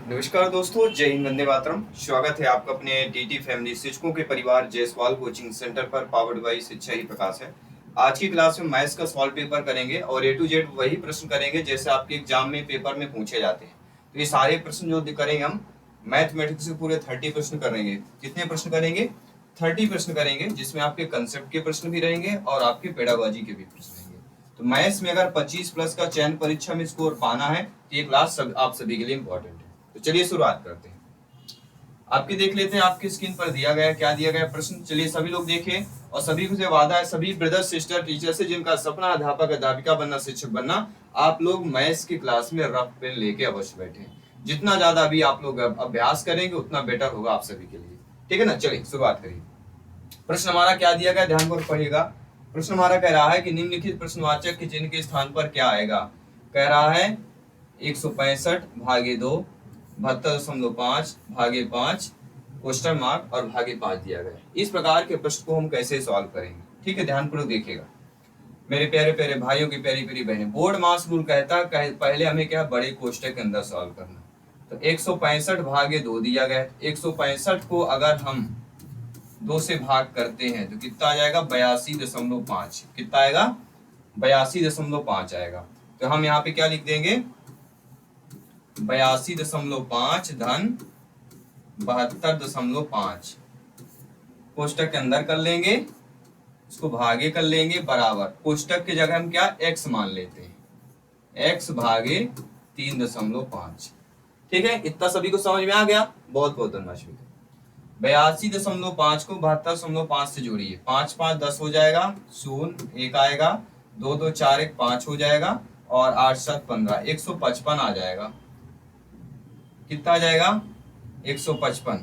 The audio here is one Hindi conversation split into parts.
नमस्कार दोस्तों, जय हिंद, वंदे मातरम। स्वागत है आपका अपने टीटी फैमिली शिक्षकों के परिवार जयसवाल कोचिंग सेंटर पर, पावर्ड बाय शिक्षा ही प्रकाश है। आज की क्लास में मैथ्स का सॉल्व पेपर करेंगे और ए टू जेड वही प्रश्न करेंगे जैसे आपके एग्जाम में पेपर में पूछे जाते हैं। तो ये सारे प्रश्न जो करेंगे हम मैथमेटिक्स के पूरे 30 प्रश्न करेंगे। कितने प्रश्न करेंगे? 30 प्रश्न करेंगे, जिसमें आपके कंसेप्ट के प्रश्न भी रहेंगे और आपके पेडागोजी के भी प्रश्न रहेंगे। तो मैथ्स में अगर 25 प्लस का चयन परीक्षा में स्कोर पाना है तो ये क्लास आप सभी के लिए इंपॉर्टेंट है। तो चलिए शुरुआत करते हैं। आपके देख लेते हैं, आपकी स्क्रीन पर दिया गया क्या दिया गया प्रश्न। चलिए सभी लोग देखें और सभी से वादा है, सभी ब्रदर सिस्टर टीचर से जिनका सपना अध्यापक अध्यापिका बनना, शिक्षक बनना, आप लोग मैथ्स की क्लास में रफ पेन लेके अवश्य बैठे। जितना ज्यादा अभी आप लोग अभ्यास करेंगे उतना बेटर होगा आप सभी के लिए। ठीक है ना? चलिए शुरुआत करिए। प्रश्न हमारा क्या दिया गया, ध्यान कर पढ़िएगा। प्रश्न हमारा कह रहा है कि निम्नलिखित प्रश्नवाचक के चिन्ह के स्थान पर क्या आएगा। कह रहा है 165 भागे 2, 72.5 भागे 5, क्वेश्चन मार्क और भागे 5 दिया गया है। इस प्रकार के प्रश्न को हम कैसे सॉल्व करेंगे, ठीक है, ध्यानपूर्वक देखिएगा मेरे प्यारे प्यारे भाइयों की प्यारी प्यारी बहनें। बोर्ड मास रूल कहता है पहले हमें क्या बड़े कोष्टक के अंदर सॉल्व करना। तो 165 भागे 2 दिया गया है। 165 को अगर हम 2 से भाग करते हैं तो कितना आ जाएगा? 82.5। कितना आएगा? 82.5 आएगा। तो हम यहाँ पे क्या लिख देंगे? 82.5 धन 72.5 कोष्टक के अंदर कर लेंगे, इसको भागे कर लेंगे, बराबर कोष्टक की जगह हम क्या x मान लेते हैं, x भागे 3.5। ठीक है, इतना सभी को समझ में आ गया? बहुत बहुत धन्यवाद। 82.5 को 72.5 से जोड़िए, 5 5 10 हो जाएगा, 0 1 आएगा, 2 2 4 1 5 हो जाएगा और 8 7 15, 155 आ जाएगा। कितना आ जाएगा? 155।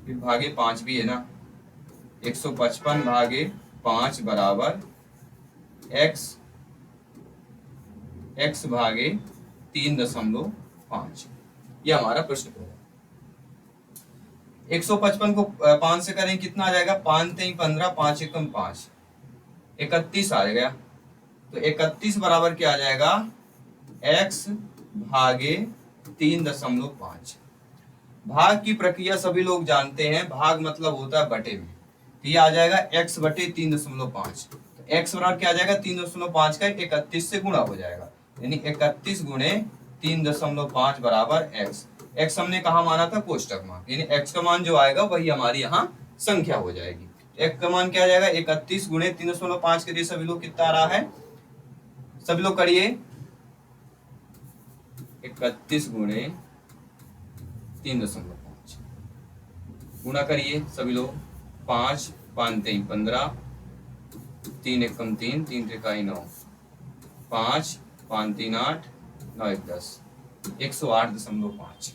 फिर भागे 5 भी है ना, 155 भागे 5 बराबर x भागे 3.5। यह हमारा प्रश्न है। 155 को 5 से करें कितना आ जाएगा? 5 3 15, 5 एकम 5, 31 आ गया। तो 31 बराबर क्या आ जाएगा? x भागे 3.5। भाग की प्रक्रिया सभी लोग जानते हैं, भाग मतलब होता है बटे में। तो ये आ जाएगा x बटे 3.5। तो x बराबर क्या आ जाएगा? 3.5 का 31 से गुणा हो जाएगा, यानी 31 गुणे 3.5 बराबर x। x हमने कहा माना था? कोष्टक मान, यानी x का मान जो आएगा वही हमारी यहाँ संख्या हो जाएगी। x का मान क्या आ जाएगा? 31 गुणे 3.5 के लिए सभी लोग कितना आ रहा है? सभी लोग करिए, 31 गुणे 3.5 गुणा करिए सभी लोग। 5 5 3 15, 3 एकम 3, 3 त्रिकाई 9, 5 5 3 8, 9 1 10, 108.5।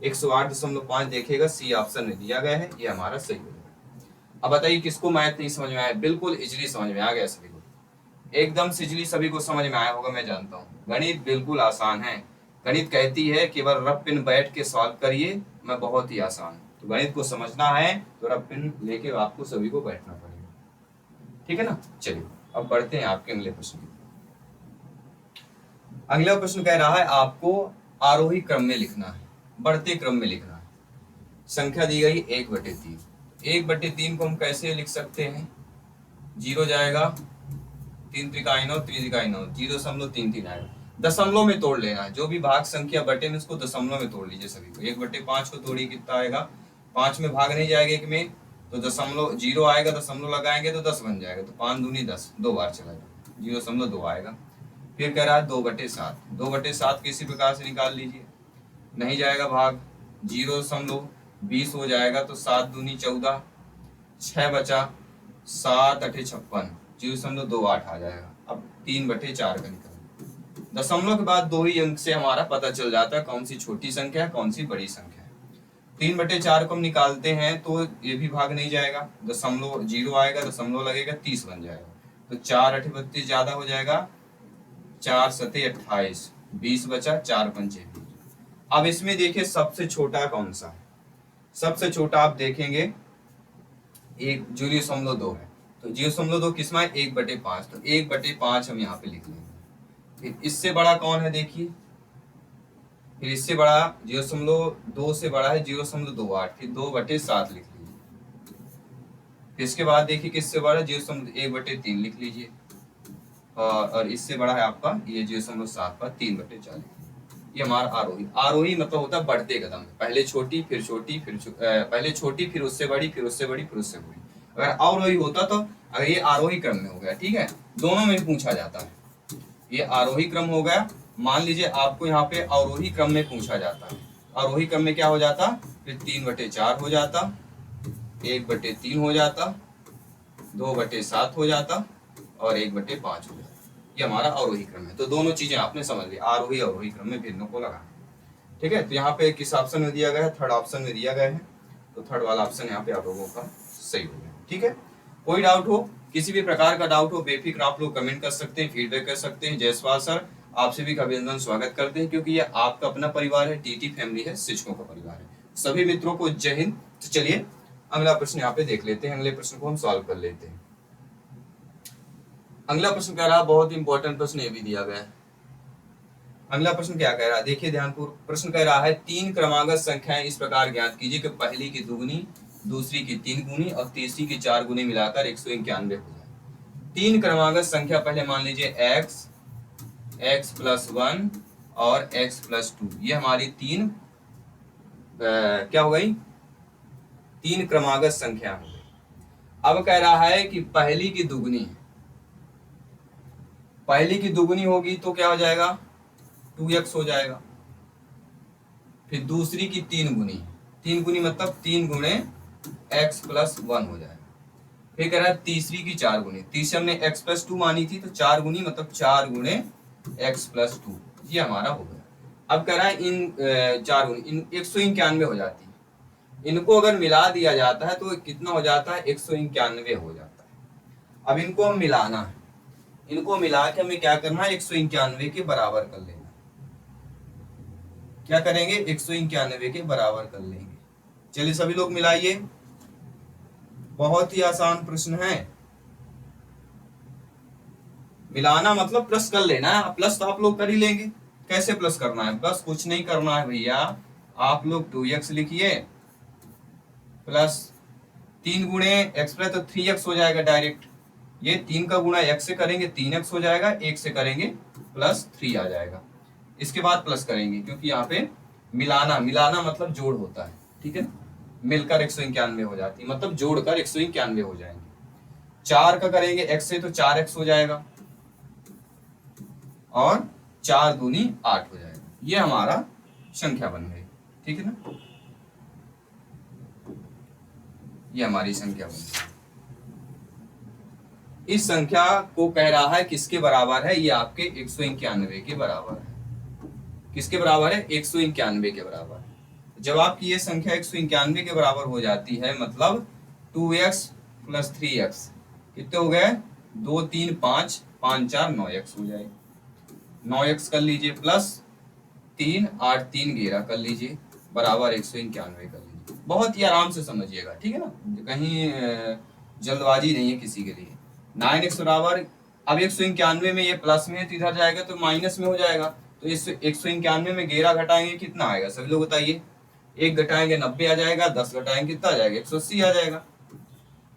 108.5 देखिएगा, सी ऑप्शन में दिया गया है, ये हमारा सही होगा। अब बताइए किसको मैथ नहीं समझ में आया? बिल्कुल इजली समझ में आ गया सभी को, एकदम से इजली सभी को समझ में आया होगा, मैं जानता हूँ। गणित बिल्कुल आसान है। गणित कहती है केवल रफ पिन बैठ के सॉल्व करिए, मैं बहुत ही आसान। तो गणित को समझना है तो रफ पिन लेके आपको सभी को बैठना पड़ेगा, ठीक है ना? चलिए अब बढ़ते हैं आपके अगले प्रश्न की। अगला प्रश्न कह रहा है आपको आरोही क्रम में लिखना है, बढ़ते क्रम में लिखना है। संख्या दी गई 1/3। 1/3 को हम कैसे लिख सकते हैं? 0 जाएगा, 3 त्रिकाई 9, 3 त्रिकाई 9, 0.33 आएगा। दशमलव में तोड़ लेना है, जो भी भाग संख्या बटे में उसको दशमलव में तोड़ लीजिए सभी को। 1/5 को तोड़िए, कितना आएगा? 5 में भाग नहीं जाएगा, 1 में तो दशमलव 0 आएगा, दशमलव लगाएंगे तो 10 बन जाएगा। तो 5 दूनी 10, 2 बार चला जाएगा, 0.2 आएगा। फिर कह रहा है 2/7। 2/7 किसी प्रकार से निकाल लीजिए, नहीं जाएगा भाग, 0.20 हो जाएगा, तो 7 दूनी 14, 6 बचा, 7 8 56, 0.28 आ जाएगा। अब 3/4 का निकाल, दशमलव के बाद 2 ही अंक से हमारा पता चल जाता है कौन सी छोटी संख्या है कौन सी बड़ी संख्या है। 3/4 को हम निकालते हैं तो ये भी भाग नहीं जाएगा, दशमलव 0 आएगा, दशमलव लगेगा, 30 बन जाएगा। तो 4 8 32 ज्यादा हो जाएगा, 4 7 28, 20 बचा, 4 5 20। अब इसमें देखिए सबसे छोटा कौन सा है? सबसे छोटा आप देखेंगे 0.2 है। तो 0.2 किसमें है? 1/5। तो 1/5 हम यहाँ पे लिख लेंगे। इससे बड़ा कौन है देखिए, फिर इससे बड़ा 0.2 से बड़ा है 0.28, फिर 2/7 लिख लीजिए। फिर इसके बाद देखिए किससे बड़ा है 0.1/3 लिख लीजिए। और इससे बड़ा है आपका ये 0.7 पर 3/4। ये हमारा आरोही। आरोही मतलब होता है बढ़ते कदम, पहले छोटी फिर छोटी पहले छोटी फिर उससे बड़ी फिर उससे बड़ी फिर उससे बड़ी। अगर अवरोही होता तो अगर ये आरोही क्रम में हो गया, ठीक है, दोनों में पूछा जाता है। ये आरोही क्रम हो गया। मान लीजिए आपको यहाँ पे अवरोही क्रम में पूछा जाता है, आरोही क्रम में क्या हो जाता, फिर 3/4 हो जाता, 1/3 हो जाता, 2/7 हो जाता और 1/5 हो जाता। ये हमारा अवरोही क्रम है। तो दोनों चीजें आपने समझ ली, आरोही अवरोही क्रम में भिन्नों को लगा। ठीक है, तो यहाँ पे किस ऑप्शन में दिया गया है, थर्ड ऑप्शन में दिया गया है। तो थर्ड वाला ऑप्शन यहाँ पे आप लोगों का सही हो गया। ठीक है, कोई डाउट हो, किसी भी प्रकार का डाउट हो, बेफिक्र आप लोग कमेंट कर सकते हैं, फीडबैक कर सकते हैं। जयसवाल सर आपसे भी अभिनंदन स्वागत करते हैं, क्योंकि ये आपका अपना परिवार है, टीटी फैमिली है, शिक्षकों का परिवार है। सभी मित्रों को जय हिंद। तो चलिए अगला प्रश्न यहाँ पे देख लेते हैं, अगले प्रश्न को हम सॉल्व कर लेते हैं। अगला प्रश्न कह रहा है, बहुत इंपॉर्टेंट प्रश्न ये भी दिया गया है। अगला प्रश्न क्या कह रहा है, देखिए ध्यानपूर्वक। प्रश्न कह रहा है 3 क्रमागत संख्याएं इस प्रकार ज्ञात कीजिए कि पहली की दुगुनी, दूसरी की 3 गुनी और तीसरी की 4 गुनी मिलाकर 191 हो जाए। 3 क्रमागत संख्या पहले मान लीजिए x, x+1 और x+2, ये हमारी क्या हो गई, 3 क्रमागत संख्या हो गई। अब कह रहा है कि पहली की दुगुनी, पहली की दुगुनी होगी तो क्या हो जाएगा, 2x हो जाएगा। फिर दूसरी की 3 गुनी, 3 गुनी मतलब 3 गुणे x+1 हो जाएगा। फिर कह रहा है तीसरी की 4 गुनी, तीसरी हमने x+2 मानी थी, तो 4 गुनी मतलब 4 गुणे x+2, ये हमारा हो गया। अब कह रहा है इन 4 गुनी इन 191 हो जाती है, इनको अगर मिला दिया जाता है तो कितना हो जाता है, 191 हो जाता है। अब इनको हम मिलाना है, इनको मिला के हमें क्या करना है, 191 के बराबर कर लेना। क्या करेंगे, 191 के बराबर कर लेंगे। चलिए सभी लोग मिलाइए, बहुत ही आसान प्रश्न है। मिलाना मतलब प्लस कर लेना है, प्लस तो आप लोग कर ही लेंगे। कैसे प्लस करना है, बस कुछ नहीं करना है भैया, आप लोग 2x लिखिए प्लस 3 गुणे x प्लस तो 3x हो जाएगा डायरेक्ट। ये 3 का गुणा x से करेंगे 3x हो जाएगा, 1 से करेंगे +3 आ जाएगा। इसके बाद प्लस करेंगे, क्योंकि यहाँ पे मिलाना, मिलाना मतलब जोड़ होता है, ठीक है, मिलकर 191 हो जाती है, मतलब जोड़कर 191 हो जाएंगे। 4 का करेंगे x से तो 4x हो जाएगा और 4 दूनी 8 हो जाएगा। ये हमारा संख्या बन गई, ठीक है ना, ये हमारी संख्या बन गई। इस संख्या को कह रहा है किसके बराबर है, ये आपके 191 के बराबर है। किसके बराबर है, 191 के बराबर। जब आपकी ये संख्या 191 के बराबर हो जाती है, मतलब 2x + 3x कितने हो गए, 2 3 5 5 4 9x हो जाए। 9x कर लीजिए प्लस 3 8 3 11 कर लीजिए बराबर 191 कर लीजिए। बहुत ही आराम से समझिएगा, ठीक है ना, कहीं जल्दबाजी नहीं है किसी के लिए। 9x बराबर, अब 191 में ये प्लस में है तो इधर जाएगा तो माइनस में हो जाएगा, तो इस 191 में 11 घटाएंगे कितना आएगा, सभी लोग बताइए। 1 घटाएंगे 90 आ जाएगा, 10 घटाएंगे कितना आ जाएगा, 180 आ जाएगा।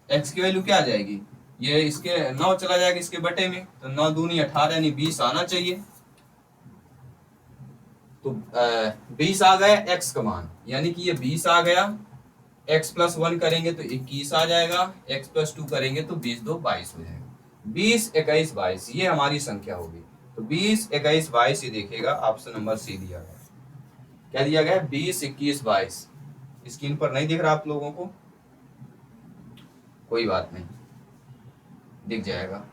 x की वैल्यू क्या आ जाएगी, ये इसके 9 चला जाएगा इसके बटे में, तो 9 दूनी 18 यानी 20 आना चाहिए। तो 20 आ गया x का मान, यानी कि ये 20 आ गया। x+1 करेंगे तो 21 आ जाएगा, x+2 करेंगे तो 20 2 22 हो जाएगा। 20 21 22 ये हमारी संख्या होगी। तो 20 21 22 ये देखिएगा ऑप्शन नंबर सी दिया गया। क्या दिया गया, 20 21 22। स्क्रीन पर नहीं दिख रहा आप लोगों को, कोई बात नहीं, दिख जाएगा।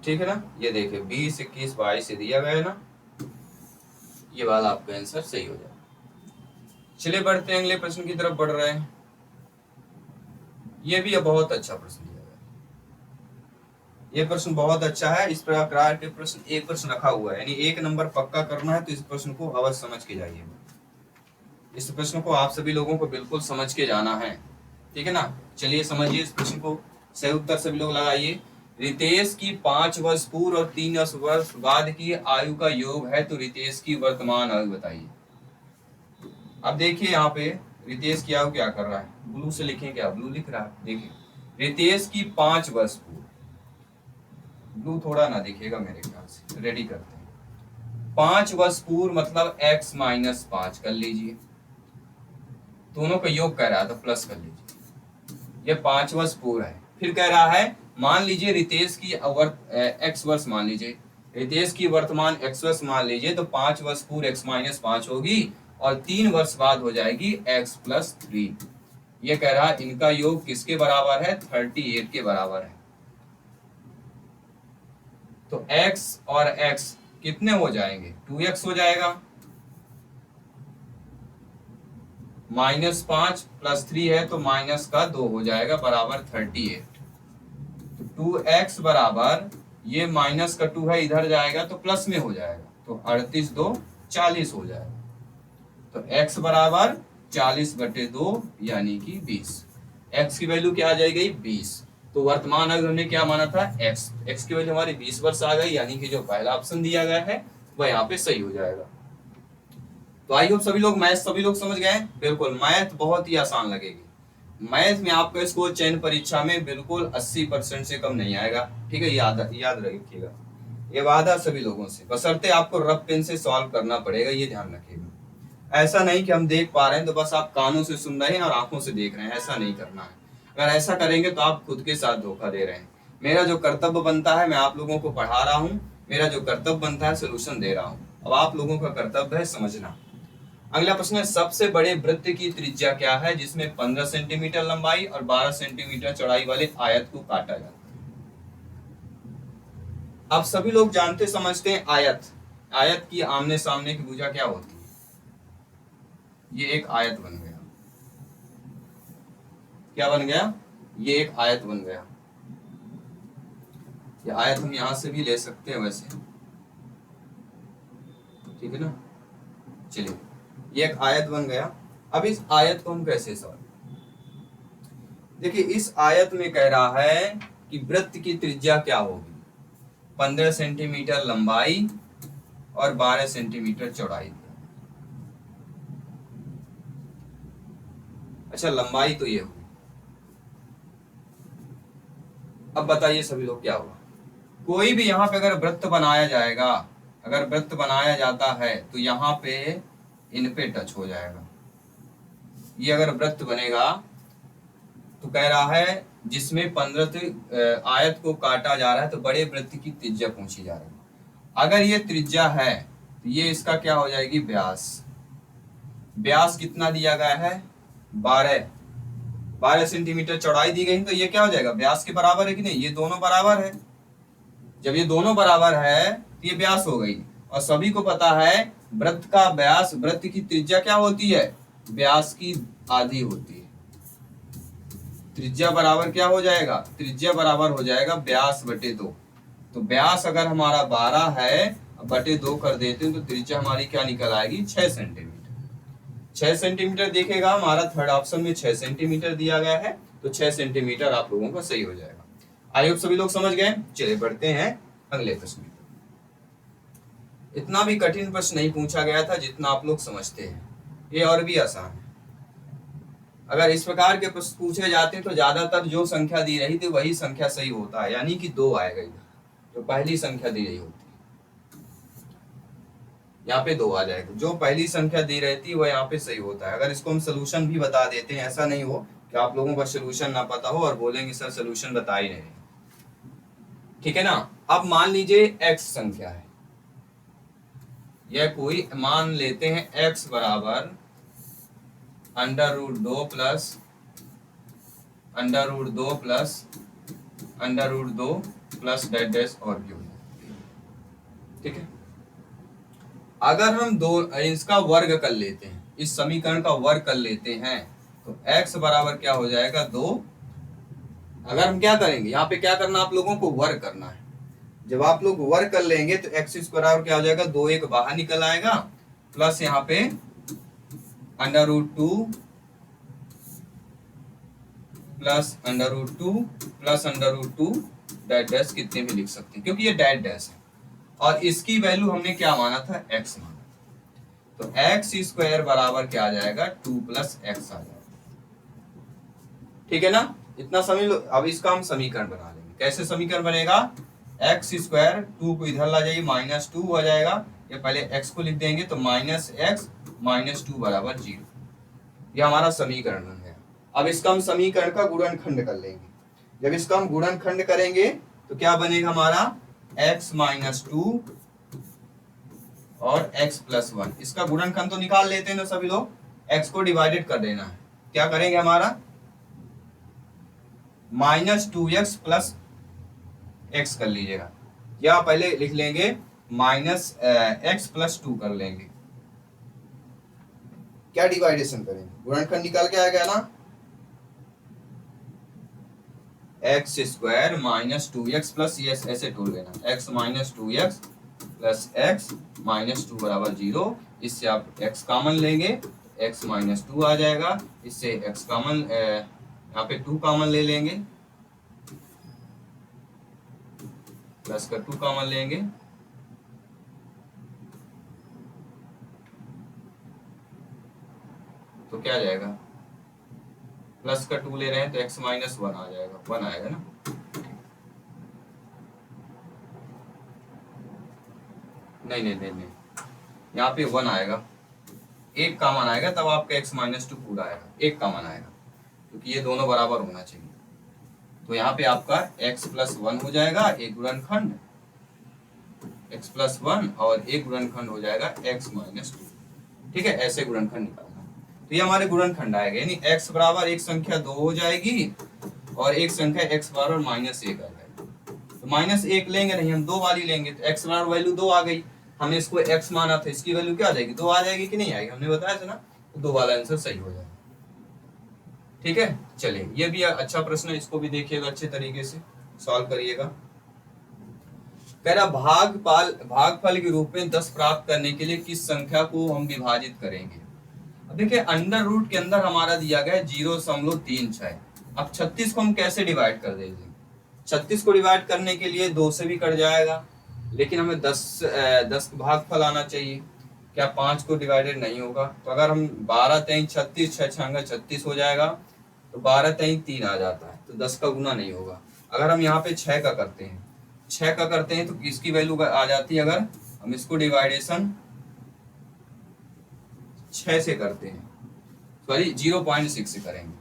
ठीक है ना, ये देखिए 20 21 22 से दिया गया है ना, ये वाला आपका आंसर सही हो जाए। चलिए बढ़ते हैं, अगले प्रश्न की तरफ बढ़ रहे हैं। ये भी बहुत अच्छा प्रश्न दिया गया, ये प्रश्न बहुत अच्छा है। इस प्रकार के प्रश्न एक प्रश्न रखा हुआ है, यानी 1 नंबर पक्का करना है, तो इस प्रश्न को अवश्य समझ के जाइए। इस प्रश्न को आप सभी लोगों को बिल्कुल समझ के जाना है, ठीक है ना। चलिए समझिए इस प्रश्न को। सही उत्तर सभी लोग लगाइए। रितेश की 5 वर्ष पूर्व और 3 वर्ष बाद की आयु का योग है, तो रितेश की वर्तमान आयु बताइए। अब देखिए यहाँ पे रितेश की आयु क्या कर रहा है, ब्लू से लिखें, क्या ब्लू लिख रहा है, देखिए रितेश की 5 वर्ष पूर्व, ब्लू थोड़ा ना दिखेगा मेरे ख्याल से, रेडी करते हैं। 5 वर्ष पूर्व मतलब x माइनस 5 कर लीजिए, दोनों का योग कह रहा है तो प्लस कर लीजिए, ये 5 वर्ष पूर्व है। फिर कह रहा है मान लीजिए रितेश की x वर्ष मान लीजिए, रितेश की वर्तमान x वर्ष मान लीजिए, तो 5 वर्ष पूर्व x माइनस 5 होगी और 3 वर्ष बाद हो जाएगी x प्लस 3। ये कह रहा है इनका योग किसके बराबर है, 38 के बराबर है। तो x और x कितने हो जाएंगे, 2x हो जाएगा, माइनस 5 प्लस 3 है तो माइनस का 2 हो जाएगा बराबर 38। तो 2x बराबर, ये माइनस का 2 है इधर जाएगा तो प्लस में हो जाएगा, तो 38 2 40 हो जाएगा। तो x बराबर 40/2 यानी कि 20। x की वैल्यू क्या आ जाएगी, 20। तो वर्तमान अगर हमने क्या माना था, x की वैल्यू हमारी 20 वर्ष आ गई, यानी कि जो पहला ऑप्शन दिया गया है वह यहाँ पे सही हो जाएगा। तो आई होप सभी लोग मैथ सभी लोग समझ गए। बिल्कुल मैथ बहुत ही आसान लगेगी, मैथ में आपका स्कोर चयन परीक्षा में बिल्कुल 80% से कम नहीं आएगा, ठीक है, याद रखिएगा, ये वादा सभी लोगों से, बशर्ते आपको रफ पेन से सॉल्व करना पड़ेगा, ये ध्यान रखिएगा। ऐसा नहीं कि हम देख पा रहे हैं तो बस आप कानों से सुन रहे हैं और आंखों से देख रहे हैं, ऐसा नहीं करना है। अगर ऐसा करेंगे तो आप खुद के साथ धोखा दे रहे हैं। मेरा जो कर्तव्य बनता है, मैं आप लोगों को पढ़ा रहा हूँ, मेरा जो कर्तव्य बनता है सोल्यूशन दे रहा हूँ, अब आप लोगों का कर्तव्य है समझना। अगला प्रश्न है, सबसे बड़े वृत्त की त्रिज्या क्या है जिसमें 15 सेंटीमीटर लंबाई और 12 सेंटीमीटर चौड़ाई वाले आयत को काटा जाता है। आप सभी लोग जानते समझते हैं आयत की आमने सामने की भुजा क्या होती है, ये एक आयत बन गया, क्या बन गया, ये एक आयत बन गया। ये आयत हम यहां से भी ले सकते हैं वैसे, ठीक है ना, चलिए ये एक आयत बन गया। अब इस आयत को हम कैसे सॉल्व, देखिए इस आयत में कह रहा है कि वृत्त की त्रिज्या क्या होगी, 15 सेंटीमीटर लंबाई और 12 सेंटीमीटर चौड़ाई। अच्छा लंबाई तो ये होगी, अब बताइए सभी लोग क्या होगा, कोई भी यहाँ पे अगर वृत्त बनाया जाएगा, अगर वृत्त बनाया जाता है तो यहाँ पे इन पे टच हो जाएगा। ये अगर वृत्त बनेगा तो कह रहा है जिसमें 15 आयत को काटा जा रहा है, तो बड़े वृत्त की त्रिज्या पूछी जा रही है। अगर ये त्रिज्या है तो ये इसका क्या हो जाएगी, व्यास। व्यास कितना दिया गया है, 12 सेंटीमीटर चौड़ाई दी गई, तो ये क्या हो जाएगा, व्यास के बराबर है कि नहीं, ये दोनों बराबर है। जब ये दोनों बराबर है तो ये व्यास हो गई, और सभी को पता है वृत्त का व्यास, वृत्त की त्रिज्या क्या होती है, व्यास की आधी होती है। त्रिज्या बराबर क्या हो जाएगा, त्रिज्या बराबर हो जाएगा व्यास बटे 2। तो व्यास अगर हमारा 12 है, बटे 2 कर देते हैं तो त्रिज्या हमारी क्या निकल आएगी, 6 सेंटीमीटर। 6 सेंटीमीटर दिखेगा, हमारा थर्ड ऑप्शन में 6 सेंटीमीटर दिया गया है, तो 6 सेंटीमीटर आप लोगों का सही हो जाएगा। आई होप सभी लोग समझ गए। चलिए बढ़ते हैं अगले प्रश्न में। इतना भी कठिन प्रश्न नहीं पूछा गया था जितना आप लोग समझते हैं, ये और भी आसान है। अगर इस प्रकार के प्रश्न पूछे जाते हैं तो ज्यादातर जो संख्या दी रही थी वही संख्या सही होता है, यानी कि 2 आएगा इधर, तो पहली संख्या दी रही होती है, यहाँ पे 2 आ जाएगा, जो पहली संख्या दी रहती है वह यहाँ पे सही होता है। अगर इसको हम सोल्यूशन भी बता देते हैं, ऐसा नहीं हो कि आप लोगों का सोल्यूशन ना पता हो और बोलेंगे सर सोल्यूशन बता ही नहीं, ठीक है ना। अब मान लीजिए x संख्या है, यह कोई मान लेते हैं x बराबर √2 प्लस डैश डैश और क्यों, ठीक है। अगर हम दो इसका वर्ग कर लेते हैं, इस समीकरण का वर्ग कर लेते हैं, तो x बराबर क्या हो जाएगा, 2। अगर हम क्या करेंगे, यहाँ पे क्या करना, आप लोगों को वर्ग करना है। जब आप लोग वर्ग कर लेंगे तो x बराबर क्या हो जाएगा, 2 एक बाहर निकल आएगा, प्लस यहाँ पे √2 plus under root two plus under root two dash dash कितने भी लिख सकते हैं क्योंकि ये डैश डैश है और इसकी वैल्यू हमने क्या माना था, x माना। तो एक्स स्क्वायर बराबर क्या आ जाएगा, 2 प्लस एक्स आ जाएगा। ठीक है ना, इतना समझ लो। अब इसका हम समीकरण बना लेंगे। कैसे समीकरण बनेगा, एक्स स्क्वायर 2 को इधर ला जाइए माइनस 2 हो जाएगा, ये पहले x को लिख देंगे तो माइनस एक्स माइनस 2 बराबर 0। ये हमारा समीकरण बन गया। अब इसका हम समीकरण का गुणनखंड कर लेंगे। जब इसका हम गुणनखंड करेंगे तो क्या बनेगा हमारा, x माइनस 2 और x प्लस 1। इसका गुणनखंड तो निकाल लेते हैं ना सभी लोग, x को डिवाइडेड कर देना है। क्या करेंगे हमारा, माइनस 2x प्लस x कर लीजिएगा, या पहले लिख लेंगे माइनस x प्लस 2 कर लेंगे। क्या डिवाइडेशन करेंगे, गुणनखंड निकाल के आएगा ना, x square minus 2x plus, ये ऐसे टूट लेना, x minus 2x plus x minus 2 बराबर 0। इससे आप x कॉमन लेंगे, x माइनस 2 आ जाएगा। इससे x कॉमन, यहाँ पे 2 कॉमन ले लेंगे, प्लस का 2 कॉमन लेंगे, तो क्या आ जाएगा, प्लस का 2 ले रहे हैं तो x माइनस 1 आ जाएगा, 1 आएगा ना। नहीं नहीं नहीं नहीं, यहाँ पे 1 आएगा, एक कॉमन आएगा तब आपका x माइनस 2 पूरा आएगा, एक कॉमन आएगा क्योंकि ये दोनों बराबर होना चाहिए। तो यहाँ पे आपका x प्लस 1 हो जाएगा एक गुणनखंड, x प्लस 1 और एक गुणनखंड हो जाएगा x माइनस 2। ठीक है, ऐसे गुणनखंड निकालना। तो ये हमारे गुणनखंड आएगा, यानी x बराबर एक संख्या 2 हो जाएगी और एक संख्या x बराबर माइनस 1 आ जाएगी। तो माइनस 1 लेंगे नहीं, हम 2 वाली लेंगे, तो x बराबर वैल्यू 2 आ गई। हमने इसको x माना था, इसकी वैल्यू क्या आ जाएगी, 2 आ जाएगी कि नहीं आएगी, हमने बताया था ना। तो 2 वाला आंसर सही हो जाएगा। ठीक है, चलिए ये भी अच्छा प्रश्न है, इसको भी देखिएगा अच्छे तरीके से सॉल्व करिएगा। कह रहा भागफल के रूप में 10 प्राप्त करने के लिए किस संख्या को हम विभाजित करेंगे। अब देखिए अंडर रूट के अंदर हमारा दिया गया है 0.36। अब 36 को हम कैसे डिवाइड कर देंगे, 36 को डिवाइड करने के लिए 2 से भी कट जाएगा, लेकिन हमें 10 भागफल आना चाहिए। क्या 5 को डिवाइडेड नहीं होगा, तो अगर हम 12 तेईं 36, 6 छंगा 36 हो जाएगा, तो 12 तेईं 3 आ जाता है, तो 10 का गुना नहीं होगा। अगर हम यहाँ पे 6 का करते हैं, 6 का करते हैं तो किसकी वैल्यू आ जाती है, अगर हम इसको डिवाइडेशन 6 से करते हैं, सॉरी 0.6 से करेंगे,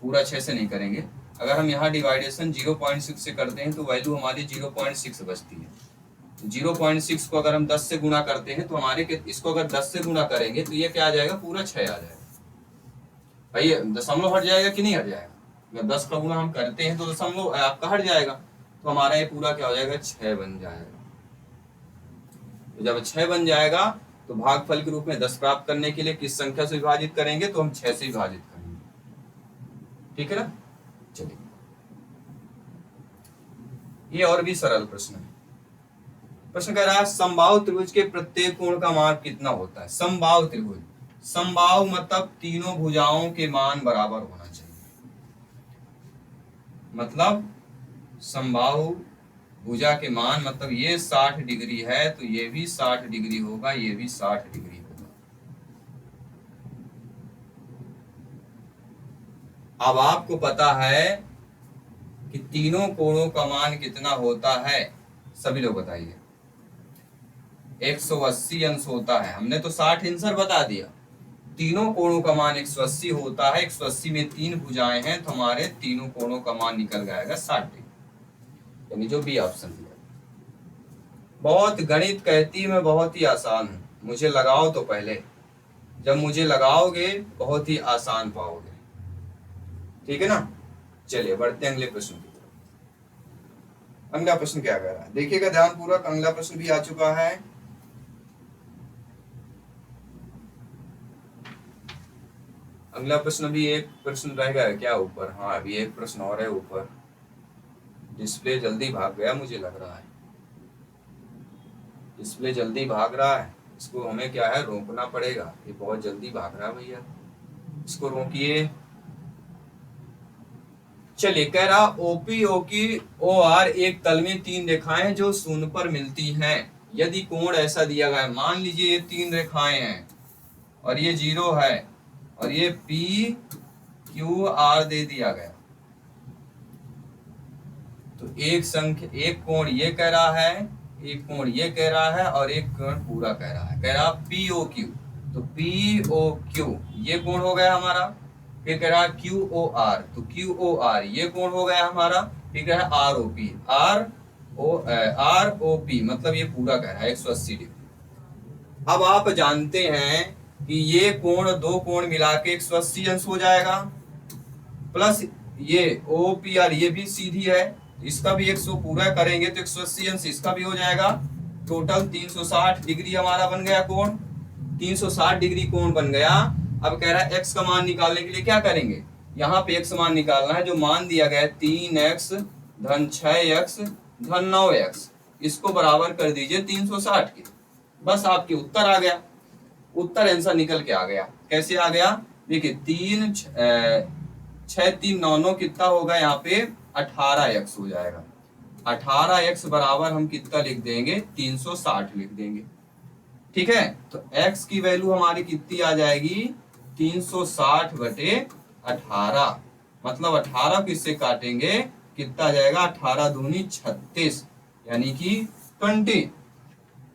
पूरा 6 से नहीं करेंगे। अगर हम यहाँ डिवाइडेशन 0.6 से करते हैं तो वैल्यू हमारी 0.6 बचती है। 0.6 को अगर हम 10 से गुणा करते हैं तो हमारे इसको अगर 10 से गुणा करेंगे तो ये क्या आ जाएगा, पूरा 6 आ जाएगा। भाई दशमलव हट जाएगा कि नहीं हट जाएगा, जब 10 का गुणा हम करते हैं तो दशमलव आपका हट जाएगा, तो हमारा ये पूरा क्या हो जाएगा, 6 बन जाएगा। तो जब 6 बन जाएगा तो भागफल के रूप में 10 प्राप्त करने के लिए किस संख्या से विभाजित करेंगे, तो हम 6 से विभाजित करेंगे। ठीक है ना, चलिए ये और भी सरल प्रश्न है। प्रश्न कह रहा है समबाहु त्रिभुज के प्रत्येक कोण का मान कितना होता है। समबाहु त्रिभुज, समबाहु मतलब तीनों भुजाओं के मान बराबर होना चाहिए, मतलब समबाहु भुजा के मान, मतलब ये 60 डिग्री है तो ये भी 60 डिग्री होगा, ये भी 60 डिग्री होगा। अब आपको पता है कि तीनों कोणों का मान कितना होता है, सभी लोग बताइए। 180 अंश होता है, हमने तो 60 आंसर बता दिया। तीनों कोणों का मान 180 होता है, 180 में 3 भुजाएं हैं तो हमारे तीनों कोणों का मान निकल जाएगा 60 डिग्री, यानी जो बी ऑप्शन दिया। बहुत गणित कहती मैं बहुत ही आसान हूं, मुझे लगाओ तो पहले, जब मुझे लगाओगे बहुत ही आसान पाओगे। ठीक है ना, चलिए बढ़ते हैं अगले प्रश्न की तरफ। अगला प्रश्न क्या कह रहा है, देखिएगा ध्यान पूर्वक, अगला प्रश्न भी आ चुका है। अगला प्रश्न भी एक प्रश्न रहेगा क्या ऊपर, हाँ अभी एक प्रश्न और है ऊपर। डिस्प्ले जल्दी भाग गया मुझे लग रहा है, डिस्प्ले जल्दी भाग रहा है, इसको हमें क्या है रोकना पड़ेगा, ये बहुत जल्दी भाग रहा है भैया, इसको रोकिए। चलिए, कह रहा ओपी ओ की ओ आर एक तल में तीन रेखाएं जो शून्य पर मिलती हैं, यदि कोण ऐसा दिया गया है, मान लीजिए ये तीन रेखाएं हैं और ये जीरो है और ये पी क्यू आर दे दिया गया, तो एक कोण ये कह रहा है, एक कोण ये कह रहा है और एक कोण पूरा कह रहा है, कह रहा पी ओ क्यू, तो पी ओ क्यू ये कोण हो गया हमारा। फिर कह रहा क्यू ओ आर, तो क्यू ओ आर ये कोण हो गया हमारा। फिर कह रहा आर ओ पी मतलब ये पूरा कह रहा है 180 डिग्री। अब आप जानते हैं कि ये कोण, दो कोण मिला के 180 अंश हो जाएगा, प्लस ये ओ पी आर ये भी सीधी है, इसका भी 100 पूरा करेंगे तो 180 अंश इसका भी हो जाएगा। टोटल 360 डिग्री हमारा बन गया कोण, 360 डिग्री कोण बन गया। अब कह रहा है एक्स का मान निकालने के लिए क्या करेंगे, यहाँ पे एक्स मान निकालना है, जो मान दिया गया है 3x धन 6x धन 9x, इसको बराबर कर दीजिए 360 के, बस आपके उत्तर आ गया। उत्तर आंसर निकल के आ गया। कैसे आ गया, देखिए 3 6 3 9 9 कितना होगा यहाँ पे 18x हो जाएगा। 18x बराबर हम कितना लिख देंगे, 360 लिख देंगे। ठीक है, तो x की वैल्यू हमारी कितनी आ जाएगी, 360 बटे 18, मतलब 18 को इससे काटेंगे कितना आ जाएगा, 18 दूनी 36 यानी कि 20।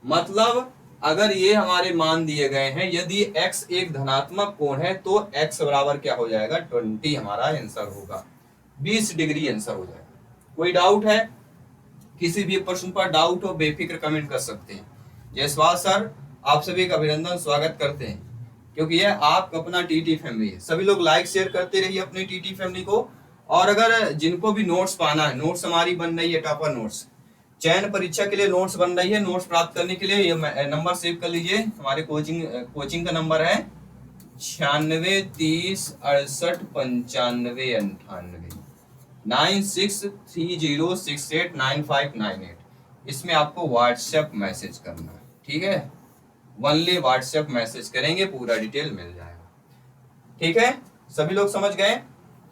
मतलब अगर ये हमारे मान दिए गए हैं, यदि x एक धनात्मक कोण है तो x बराबर क्या हो जाएगा, 20 हमारा आंसर होगा, 20 डिग्री आंसर हो जाएगा। कोई डाउट है, किसी भी प्रश्न पर डाउट हो बेफिक्र कमेंट कर सकते हैं। जयसवाल सर आप सभी का अभिनंदन, स्वागत करते हैं, क्योंकि यह आपका अपना टीटी फैमिली है। सभी लोग लाइक शेयर करते रहिए अपनी टीटी फैमिली को। और अगर जिनको भी नोट्स पाना है, नोट्स हमारी बन रही है टॉपर नोट्स, चयन परीक्षा के लिए नोट्स बन रही है, नोट्स प्राप्त करने के लिए ये नंबर सेव कर लीजिए। हमारे कोचिंग का नंबर है 96 30 68 95 98 9630689598। इसमें आपको व्हाट्सएप मैसेज करना है, ठीक है, वनली व्हाट्सएप मैसेज करेंगे, पूरा डिटेल मिल जाएगा। ठीक है, सभी लोग समझ गए।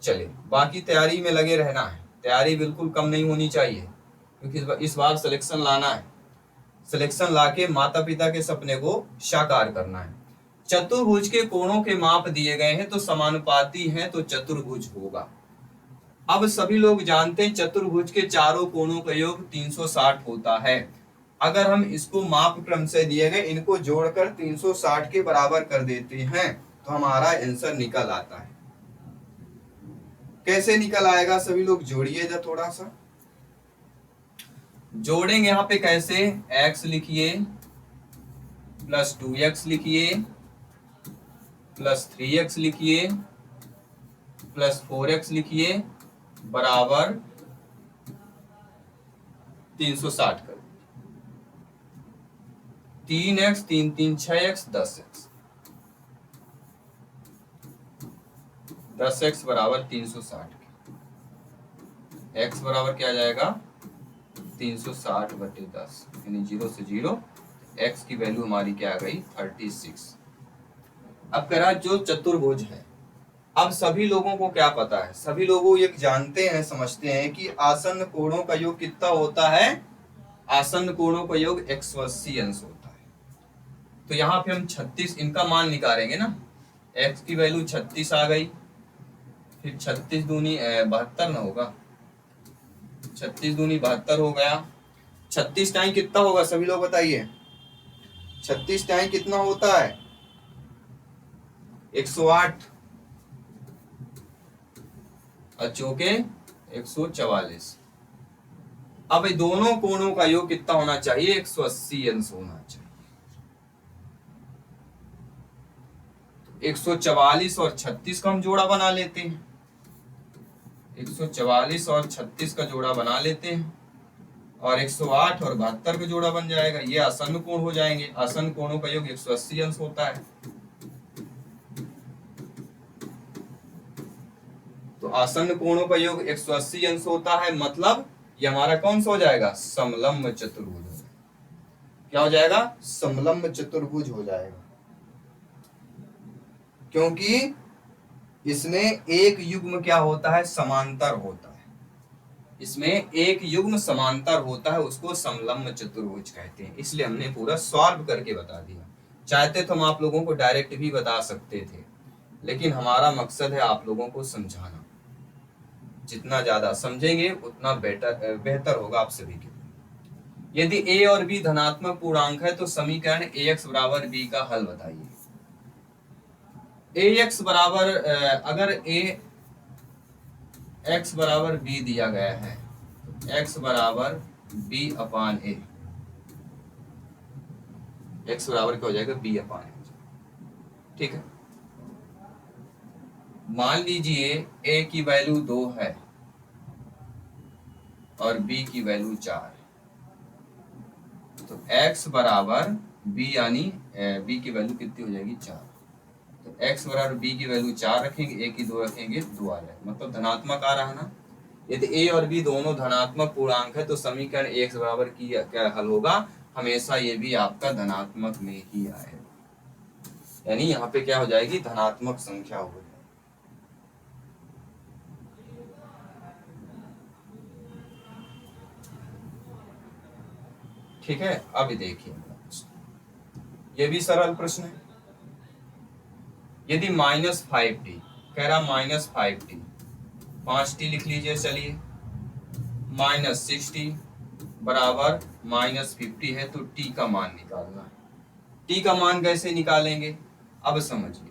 चलिए, बाकी तैयारी में लगे रहना है, तैयारी बिल्कुल कम नहीं होनी चाहिए, क्योंकि इस बार सिलेक्शन लाना है। सिलेक्शन लाके माता पिता के सपने को साकार करना है। चतुर्भुज के कोणों के माप दिए गए हैं, तो समानुपाती हैं तो चतुर्भुज होगा। अब सभी लोग जानते हैं चतुर्भुज के चारों कोणों का योग 360 होता है। अगर हम इसको माप क्रम से दिए गए इनको जोड़कर 360 के बराबर कर देते हैं तो हमारा आंसर निकल आता है। कैसे निकल आएगा, सभी लोग जोड़िए थोड़ा सा। जोड़ेंगे यहाँ पे कैसे, x लिखिए प्लस 2x लिखिए प्लस 3x लिखिए प्लस 4x लिखिए बराबर 360 कर 3x 3 3 6x 10x बराबर 360 x बराबर क्या आ जाएगा 360 बटे 10 यानी 0 से 0, x की वैल्यू हमारी क्या आ गई 36। अब कह रहा जो चतुर्भुज है, अब सभी लोगों को क्या पता है, सभी लोग ये जानते हैं, समझते हैं कि आसन्न कोणों का योग कितना होता है, आसन्न कोणों का योग 180 अंश होता है। तो यहाँ पे हम 36 इनका मान निकालेंगे ना, x की वैल्यू 36 आ गई, फिर 36 दूनी 72 ना होगा, 36 दूनी 72 हो गया। 36 टाइम कितना होगा सभी लोग बताइए, 36 टाइम कितना होता है 108 और चौके 144। अब दोनों कोणों का योग कितना होना चाहिए, 180 अंश होना चाहिए। 144 और 36 का हम जोड़ा बना लेते हैं, 144 और 36 का जोड़ा बना लेते हैं और 108 और 72 का जोड़ा बन जाएगा, ये आसन्न कोण हो जाएंगे। आसन्न कोणों का योग 180 अंश होता है। तो आसन्न कोणों का योग 180 अंश होता है, मतलब ये हमारा कौन सा हो जाएगा, समलंब चतुर्भुज। क्या हो जाएगा, समलंब चतुर्भुज हो जाएगा, क्योंकि इसमें एक युग्म क्या होता है, समांतर होता है। इसमें एक युग्म समांतर होता है, उसको समलंब चतुर्भुज कहते हैं। इसलिए हमने पूरा सॉल्व करके बता दिया। चाहते तो हम आप लोगों को डायरेक्ट भी बता सकते थे, लेकिन हमारा मकसद है आप लोगों को समझाना। जितना ज्यादा समझेंगे उतना बेहतर होगा आप सभी के लिए। यदि a और b धनात्मक पूर्णांक है तो समीकरण ax बराबर b का हल बताइए। ax बराबर अगर x बराबर b दिया गया है, x बराबर b अपान a, x बराबर क्या हो जाएगा, b अपान a। ठीक है, मान लीजिए a की वैल्यू 2 है और b की वैल्यू 4, तो x बराबर b यानी b की वैल्यू कितनी हो जाएगी, 4। तो x बराबर b की वैल्यू 4 रखेंगे, a की 2 रखेंगे, 2 आ जाएगा, मतलब धनात्मक आ रहा है ना। यदि a और b दोनों धनात्मक पूर्णांक है तो समीकरण ax बराबर की क्या हल होगा, हमेशा ये भी आपका धनात्मक में ही आएगा, यानी यहाँ पे क्या हो जाएगी, धनात्मक संख्या हो जाएगी। ठीक है, अब देखिए ये भी सरल प्रश्न है। यदि -5t कह रहा, -5t, 5t लिख लीजिए, चलिए, -6t बराबर -50 है, तो t का मान निकालना है। t का मान कैसे निकालेंगे, अब समझिए।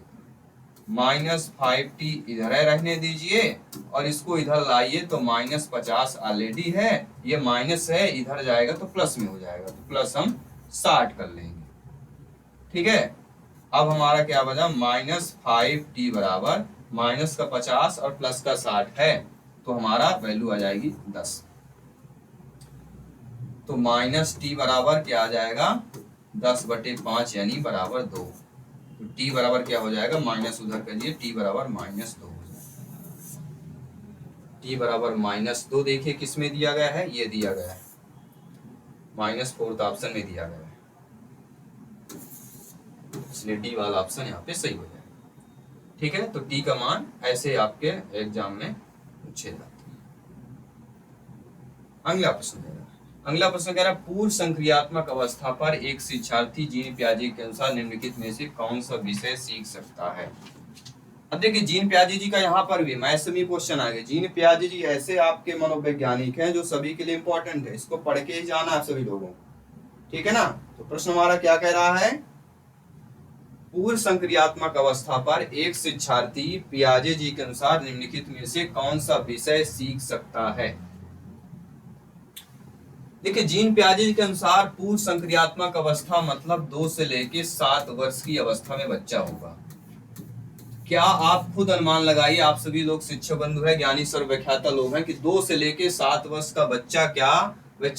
-5t इधर है, रहने दीजिए, और इसको इधर लाइए तो -50 ऑलरेडी है, ये माइनस है, इधर जाएगा तो प्लस में हो जाएगा, तो प्लस हम 60 कर लेंगे। ठीक है, अब हमारा क्या बचा, -5t बराबर माइनस का 50 और प्लस का 60 है, तो हमारा वैल्यू आ जाएगी 10। तो -t बराबर क्या आ जाएगा, 10/5 यानी बराबर 2। तो t बराबर क्या हो जाएगा, माइनस उधर करिए, t बराबर -2 हो जाएगा। t बराबर -2 देखिए किस में दिया गया है, ये दिया गया है, -4th ऑप्शन में दिया गया है, इसलिए डी वाला ऑप्शन यहाँ पे सही हो जाएगा। ठीक है, तो टी का मान ऐसे आपके एग्जाम में पूछे जाते हैं। अगला प्रश्न कह रहा है, पूर्व संक्रियात्मक अवस्था पर एक शिक्षार्थी जीन प्याजे के अनुसार निम्नलिखित में से कौन सा विषय सीख सकता है। अब देखिए, जीन प्याजे जी का यहाँ पर भी मैथ्स में क्वेश्चन आ गया। जीन प्याजे जी ऐसे आपके मनोवैज्ञानिक हैं जो सभी के लिए इंपॉर्टेंट है, इसको पढ़ के ही जाना है सभी लोगों को। ठीक है ना, तो प्रश्न हमारा क्या कह रहा है, पूर्व संक्रियात्मक अवस्था पर एक शिक्षार्थी पियाजे जी के अनुसार निम्नलिखित में से कौन सा विषय सीख सकता है। देखिए, जीन पियाजे जी के अनुसार पूर्व संक्रियात्मक अवस्था मतलब 2 से लेके 7 वर्ष की अवस्था में बच्चा होगा। क्या आप खुद अनुमान लगाइए, आप सभी लोग शिक्षक बंधु है, ज्ञानी सर्वव्याख्याता लोग हैं, कि 2 से लेके 7 वर्ष का बच्चा क्या वह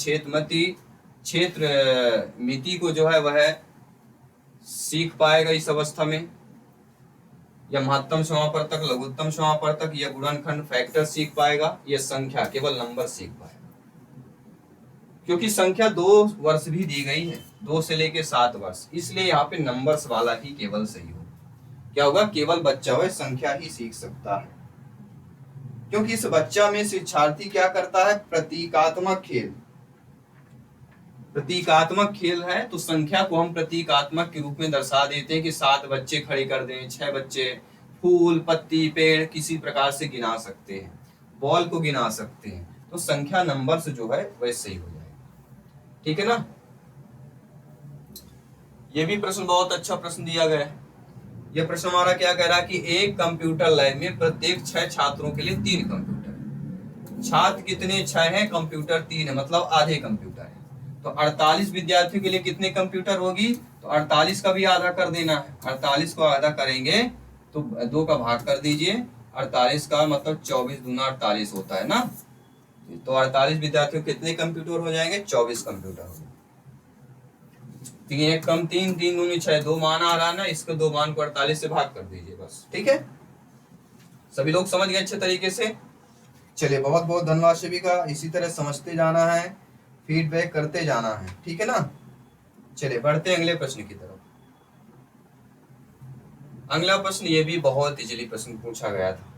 क्षेत्र मिति को जो है वह सीख पाएगा इस अवस्था में, या महत्तम समापवर्तक, लघुत्तम समापवर्तक, या गुणनखंड फैक्टर सीख पाएगा, या संख्या केवल नंबर सीख पाएगा। क्योंकि संख्या 2 वर्ष भी दी गई है, 2 से लेके 7 वर्ष, इसलिए यहाँ पे नंबर्स वाला ही केवल सही हो। क्या होगा, केवल बच्चा वह संख्या ही सीख सकता है, क्योंकि इस बच्चा में शिक्षार्थी क्या करता है, प्रतीकात्मक खेल है। तो संख्या को हम प्रतीकात्मक के रूप में दर्शा देते हैं कि 7 बच्चे खड़े कर दें, 6 बच्चे, फूल, पत्ती, पेड़, किसी प्रकार से गिना सकते हैं, बॉल को गिना सकते हैं, तो संख्या नंबर से जो है वह सही हो जाएगा। ठीक है ना, ये भी प्रश्न बहुत अच्छा प्रश्न दिया गया है। यह प्रश्न हमारा क्या कह रहा है कि एक कंप्यूटर लैब में प्रत्येक 6 छात्रों के लिए 3 कंप्यूटर, छात्र कितने 6 हैं, कंप्यूटर 3 है, मतलब आधे कंप्यूटर है। तो 48 विद्यार्थियों के लिए कितने कंप्यूटर होगी, तो 48 का भी आधा कर देना है। 48 को आधा करेंगे तो 2 का भाग कर दीजिए, 48 का मतलब 24 दूना 48 होता है ना, तो 48 विद्यार्थियों कितने कंप्यूटर हो जाएंगे, 24 कंप्यूटर हो जाएंगे। 3 1 कम 3, 3 दूनी 6, 2 मान आ रहा है ना, इसको 2 मान को 48 से भाग कर दीजिए बस। ठीक है, सभी लोग समझ गए अच्छे तरीके से। चलिए, बहुत बहुत धन्यवाद सभी का, इसी तरह समझते जाना है, फीडबैक करते जाना है। ठीक है ना, चलिए बढ़ते हैं अगले प्रश्न की तरफ। अगला प्रश्न ये भी बहुत इजीली प्रश्न पूछा गया था।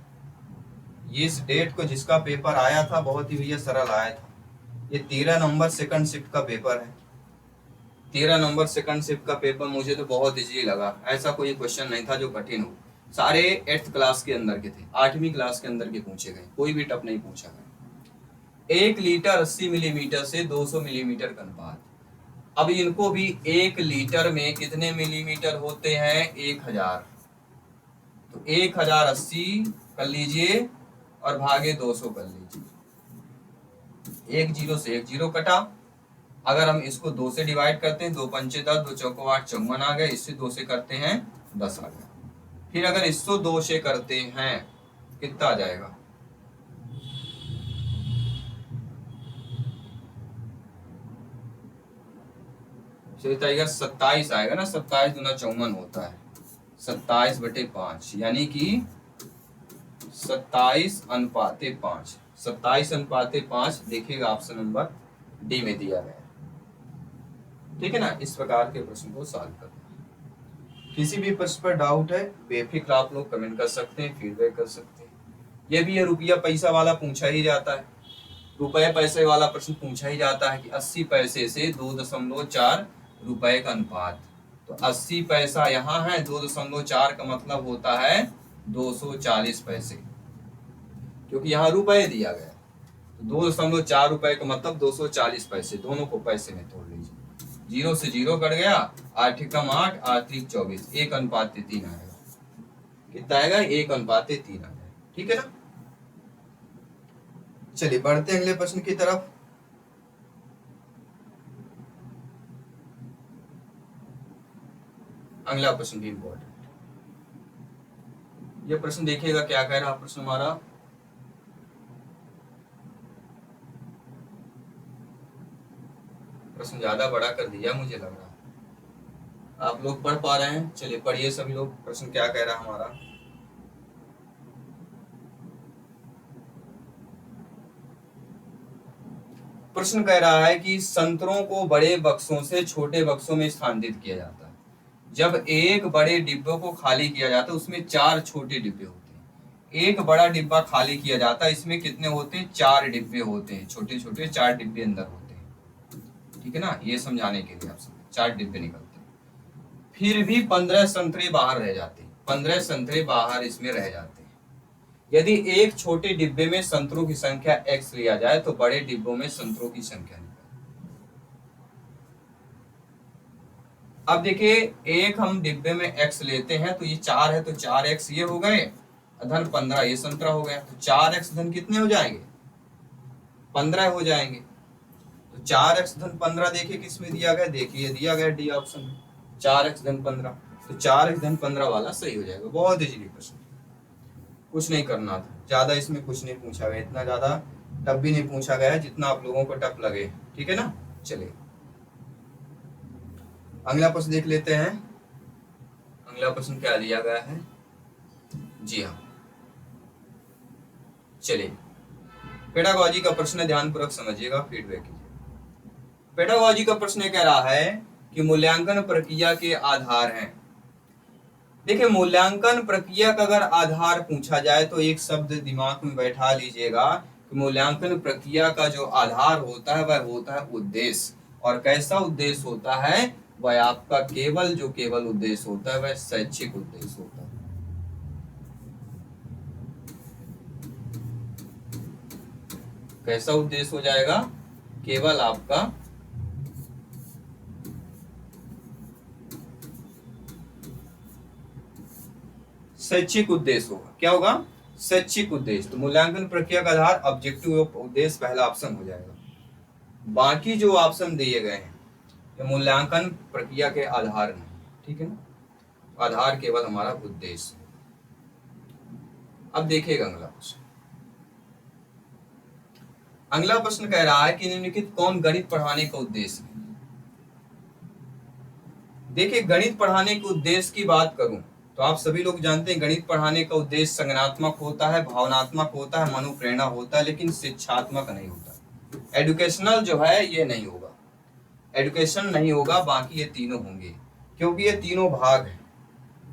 ये इस डेट को जिसका पेपर आया था बहुत ही भैया सरल आया था। ये 13 नंबर सेकंड शिफ्ट का पेपर है। 13 नंबर सेकंड शिफ्ट का पेपर मुझे तो बहुत इजी लगा। ऐसा कोई क्वेश्चन नहीं था जो कठिन हो। सारे 8th क्लास के अंदर के थे, 8वीं क्लास के अंदर के पूछे गए, कोई भी टफ नहीं पूछा गया। 1 लीटर 80 मिलीमीटर से 200 मिलीमीटर का अनुपात। अब इनको भी 1 लीटर में कितने मिलीमीटर होते हैं? 1000। तो 1080 कर लीजिए और भागे 200 कर लीजिए। एक जीरो से एक जीरो कटा। अगर हम इसको 2 से डिवाइड करते हैं, 2 पंचे 10, 2 चौको 8, 54 आ गए। इससे 2 से करते हैं 10 आ गया। फिर अगर इसको 2 से करते हैं कितना आ जाएगा? टाइगर 27 आएगा ना। 27 दूना 54 होता है। 27/5 यानी कि 27:5। 27:5 देखिएगा, ऑप्शन नंबर डी में दिया गया है। ठीक है ना। इस प्रकार के प्रश्न को सॉल्व करना। किसी भी प्रश्न पर डाउट है बेफिक्र आप लोग कमेंट कर सकते हैं, फीडबैक कर सकते हैं। ये भी ये रुपया पैसा वाला पूछा ही जाता है। रुपए पैसे वाला प्रश्न पूछा ही जाता है कि 80 पैसे से 2.4 रुपए का अनुपात। तो 80 पैसा यहाँ है, 2.4 का मतलब होता है 240 पैसे, क्योंकि यहाँ रुपए दिया गया। तो 2.4 रुपए का मतलब 240 पैसे। दोनों को पैसे में तोड़ लीजिए। 0 से 0 कट गया। 8 कम 8, 8 3 24, 1:3 आएगा। कितना आएगा? 1:3 आएगा। ठीक है ना। चलिए बढ़ते हैं अगले प्रश्न की तरफ। अगला प्रश्न भी इंपॉर्टेंट। ये प्रश्न देखिएगा क्या कह रहा प्रश्न हमारा। प्रश्न ज्यादा बड़ा कर दिया मुझे लग रहा। आप लोग पढ़ पा रहे हैं? चलिए पढ़िए सभी लोग। प्रश्न क्या कह रहा हमारा। प्रश्न कह रहा है कि संतरों को बड़े बक्सों से छोटे बक्सों में स्थानांतरित किया जाता है। जब एक बड़े डिब्बे को खाली किया जाता है उसमें 4 छोटे डिब्बे होते हैं। एक बड़ा डिब्बा खाली किया जाता है, इसमें कितने होते हैं? 4 डिब्बे होते हैं। छोटे छोटे 4 डिब्बे अंदर होते हैं। ठीक है ना। ये समझाने के लिए आप समझ 4 डिब्बे निकलते हैं। फिर भी 15 संतरे बाहर रह जाते हैं। 15 संतरे बाहर इसमें रह जाते हैं। यदि एक छोटे डिब्बे में संतरों की संख्या x लिया जाए तो बड़े डिब्बों में संतरों की संख्या निकालें। अब देखिए, एक हम डिब्बे में x लेते हैं तो ये 4 है, तो 4x ये हो गए, धन 15 ये संतरा हो गया। तो 4x धन कितने हो जाएंगे? 15 हो जाएंगे। तो 4x धन 15 देखिए किसमें दिया गया? देखिए दिया गया डी ऑप्शन में, 4x धन 15। तो 4x धन 15 वाला सही हो जाएगा। बहुत इजीली प्रश्न, कुछ नहीं करना था ज्यादा। इसमें कुछ नहीं पूछा गया, इतना ज्यादा टफ भी नहीं पूछा गया जितना आप लोगों को टफ लगे। ठीक है ना। चलिए अगला प्रश्न देख लेते हैं। अगला प्रश्न क्या दिया गया है? जी हाँ, चलिए पेडागोजी का प्रश्न ध्यानपूर्वक समझिएगा, फीडबैक कीजिए। पेडागोजी का प्रश्न कह रहा है कि मूल्यांकन प्रक्रिया के आधार हैं। देखिए, मूल्यांकन प्रक्रिया का अगर आधार पूछा जाए तो एक शब्द दिमाग में बैठा लीजिएगा कि मूल्यांकन प्रक्रिया का जो आधार होता है वह होता है उद्देश्य। और कैसा उद्देश्य होता है? वह आपका केवल उद्देश्य होता है वह शैक्षिक उद्देश्य होता है। कैसा उद्देश्य हो जाएगा? केवल आपका शैक्षिक उद्देश्य होगा। क्या होगा? शैक्षिक उद्देश्य। तो मूल्यांकन प्रक्रिया का आधार ऑब्जेक्टिव उद्देश्य पहला ऑप्शन हो जाएगा। बाकी जो ऑप्शन दिए गए हैं ये मूल्यांकन प्रक्रिया के आधार नहीं। ठीक है ना। आधार केवल हमारा उद्देश्य। अब देखिएगा अगला प्रश्न। अगला प्रश्न कह रहा है कि निम्नलिखित कौन गणित पढ़ाने का उद्देश्य है? देखिए, गणित पढ़ाने के उद्देश्य की बात करूं तो आप सभी लोग जानते हैं गणित पढ़ाने का उद्देश्य संज्ञानात्मक होता है, भावनात्मक होता है, मनोप्रेरणा होता है, लेकिन शिक्षात्मक नहीं होता। एडुकेशनल जो है ये नहीं होगा, एडुकेशन नहीं होगा। बाकी ये तीनों होंगे, क्योंकि ये तीनों भाग हैं।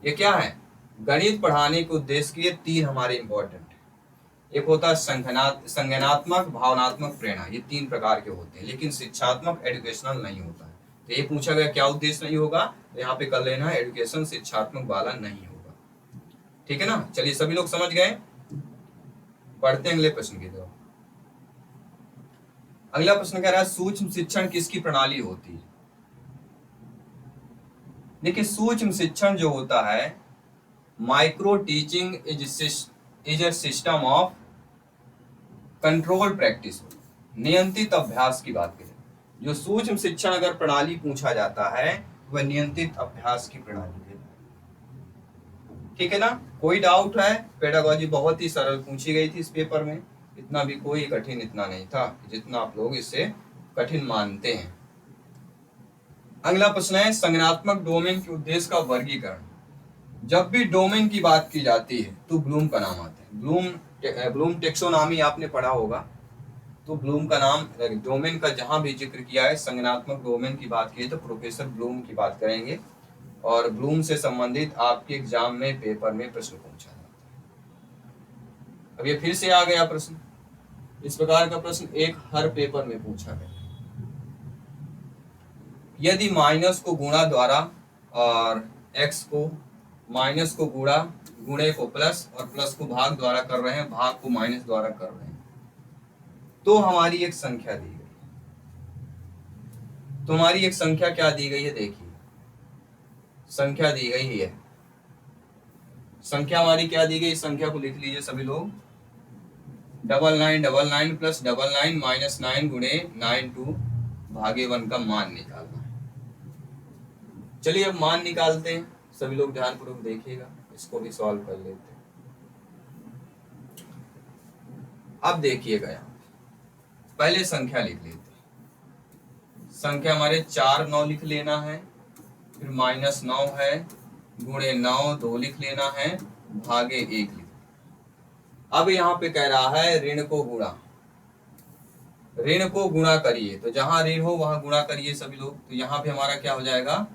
ये क्या है? गणित पढ़ाने के उद्देश्य के लिए तीन हमारे इंपॉर्टेंट है। एक होता है संज्ञानात्मक, भावनात्मक, प्रेरणा, ये तीन प्रकार के होते हैं, लेकिन शिक्षात्मक एजुकेशनल नहीं होता है। तो ये पूछा गया क्या उद्देश्य नहीं होगा, तो यहाँ पे कर लेना है एजुकेशन शिक्षात्मक वाला नहीं होगा। ठीक है ना, चलिए सभी लोग समझ गए। पढ़ते हैं अगले प्रश्न की तरफ। अगला प्रश्न कह रहा है सूक्ष्म शिक्षण किसकी प्रणाली होती है। देखिए सूक्ष्म शिक्षण जो होता है, micro teaching is a system of control practice, नियंत्रित अभ्यास की बात करें। जो सूक्ष्म शिक्षण अगर प्रणाली पूछा जाता है वह नियंत्रित अभ्यास की प्रणाली है। ठीक है ना, कोई डाउट है? पेडागोजी बहुत ही सरल पूछी गई थी इस पेपर में, इतना भी कोई कठिन इतना नहीं था जितना आप लोग इससे कठिन मानते हैं। अगला प्रश्न है संज्ञानात्मक डोमेन के उद्देश्य का वर्गीकरण। जब भी डोमेन की बात की जाती है तो ब्लूम का नाम आता है। ब्लूम टेक्सोनॉमी आपने पढ़ा होगा, तो ब्लूम का नाम, डोमेन का जहां भी जिक्र किया है, संज्ञानात्मक डोमेन की बात की तो प्रोफेसर ब्लूम की बात करेंगे, और ब्लूम से संबंधित आपके एग्जाम में पेपर में प्रश्न पूछा जाता है। अब ये फिर से आ गया प्रश्न, इस प्रकार का प्रश्न एक हर पेपर में पूछा गया। यदि माइनस को गुणा द्वारा और एक्स को माइनस को गुणा, गुणे को प्लस और प्लस को भाग द्वारा कर रहे हैं, भाग को माइनस द्वारा कर रहे हैं, तो हमारी एक संख्या दी गई। तो हमारी एक संख्या क्या दी गई है, देखिए संख्या दी गई है। संख्या हमारी क्या दी गई, संख्या को लिख लीजिए सभी लोग, 9999 प्लस 99 माइनस 9 गुणे 92 भागे 1 का मान निकालना है। चलिए अब मान निकालते हैं, सभी लोग ध्यानपूर्वक देखिएगा, इसको भी सॉल्व कर लेते हैं। अब देखिएगा यहाँ पहले संख्या लिख लेते हैं। संख्या हमारे 4 9 लिख लेना है, फिर माइनस 9 है, गुणे 9 2 लिख लेना है, भागे 1 लिख। अब यहाँ पे कह रहा है ऋण को गुणा, ऋण को गुणा करिए, तो जहां ऋण हो वहां गुणा करिए सभी लोग। तो यहाँ पे हमारा क्या हो जाएगा,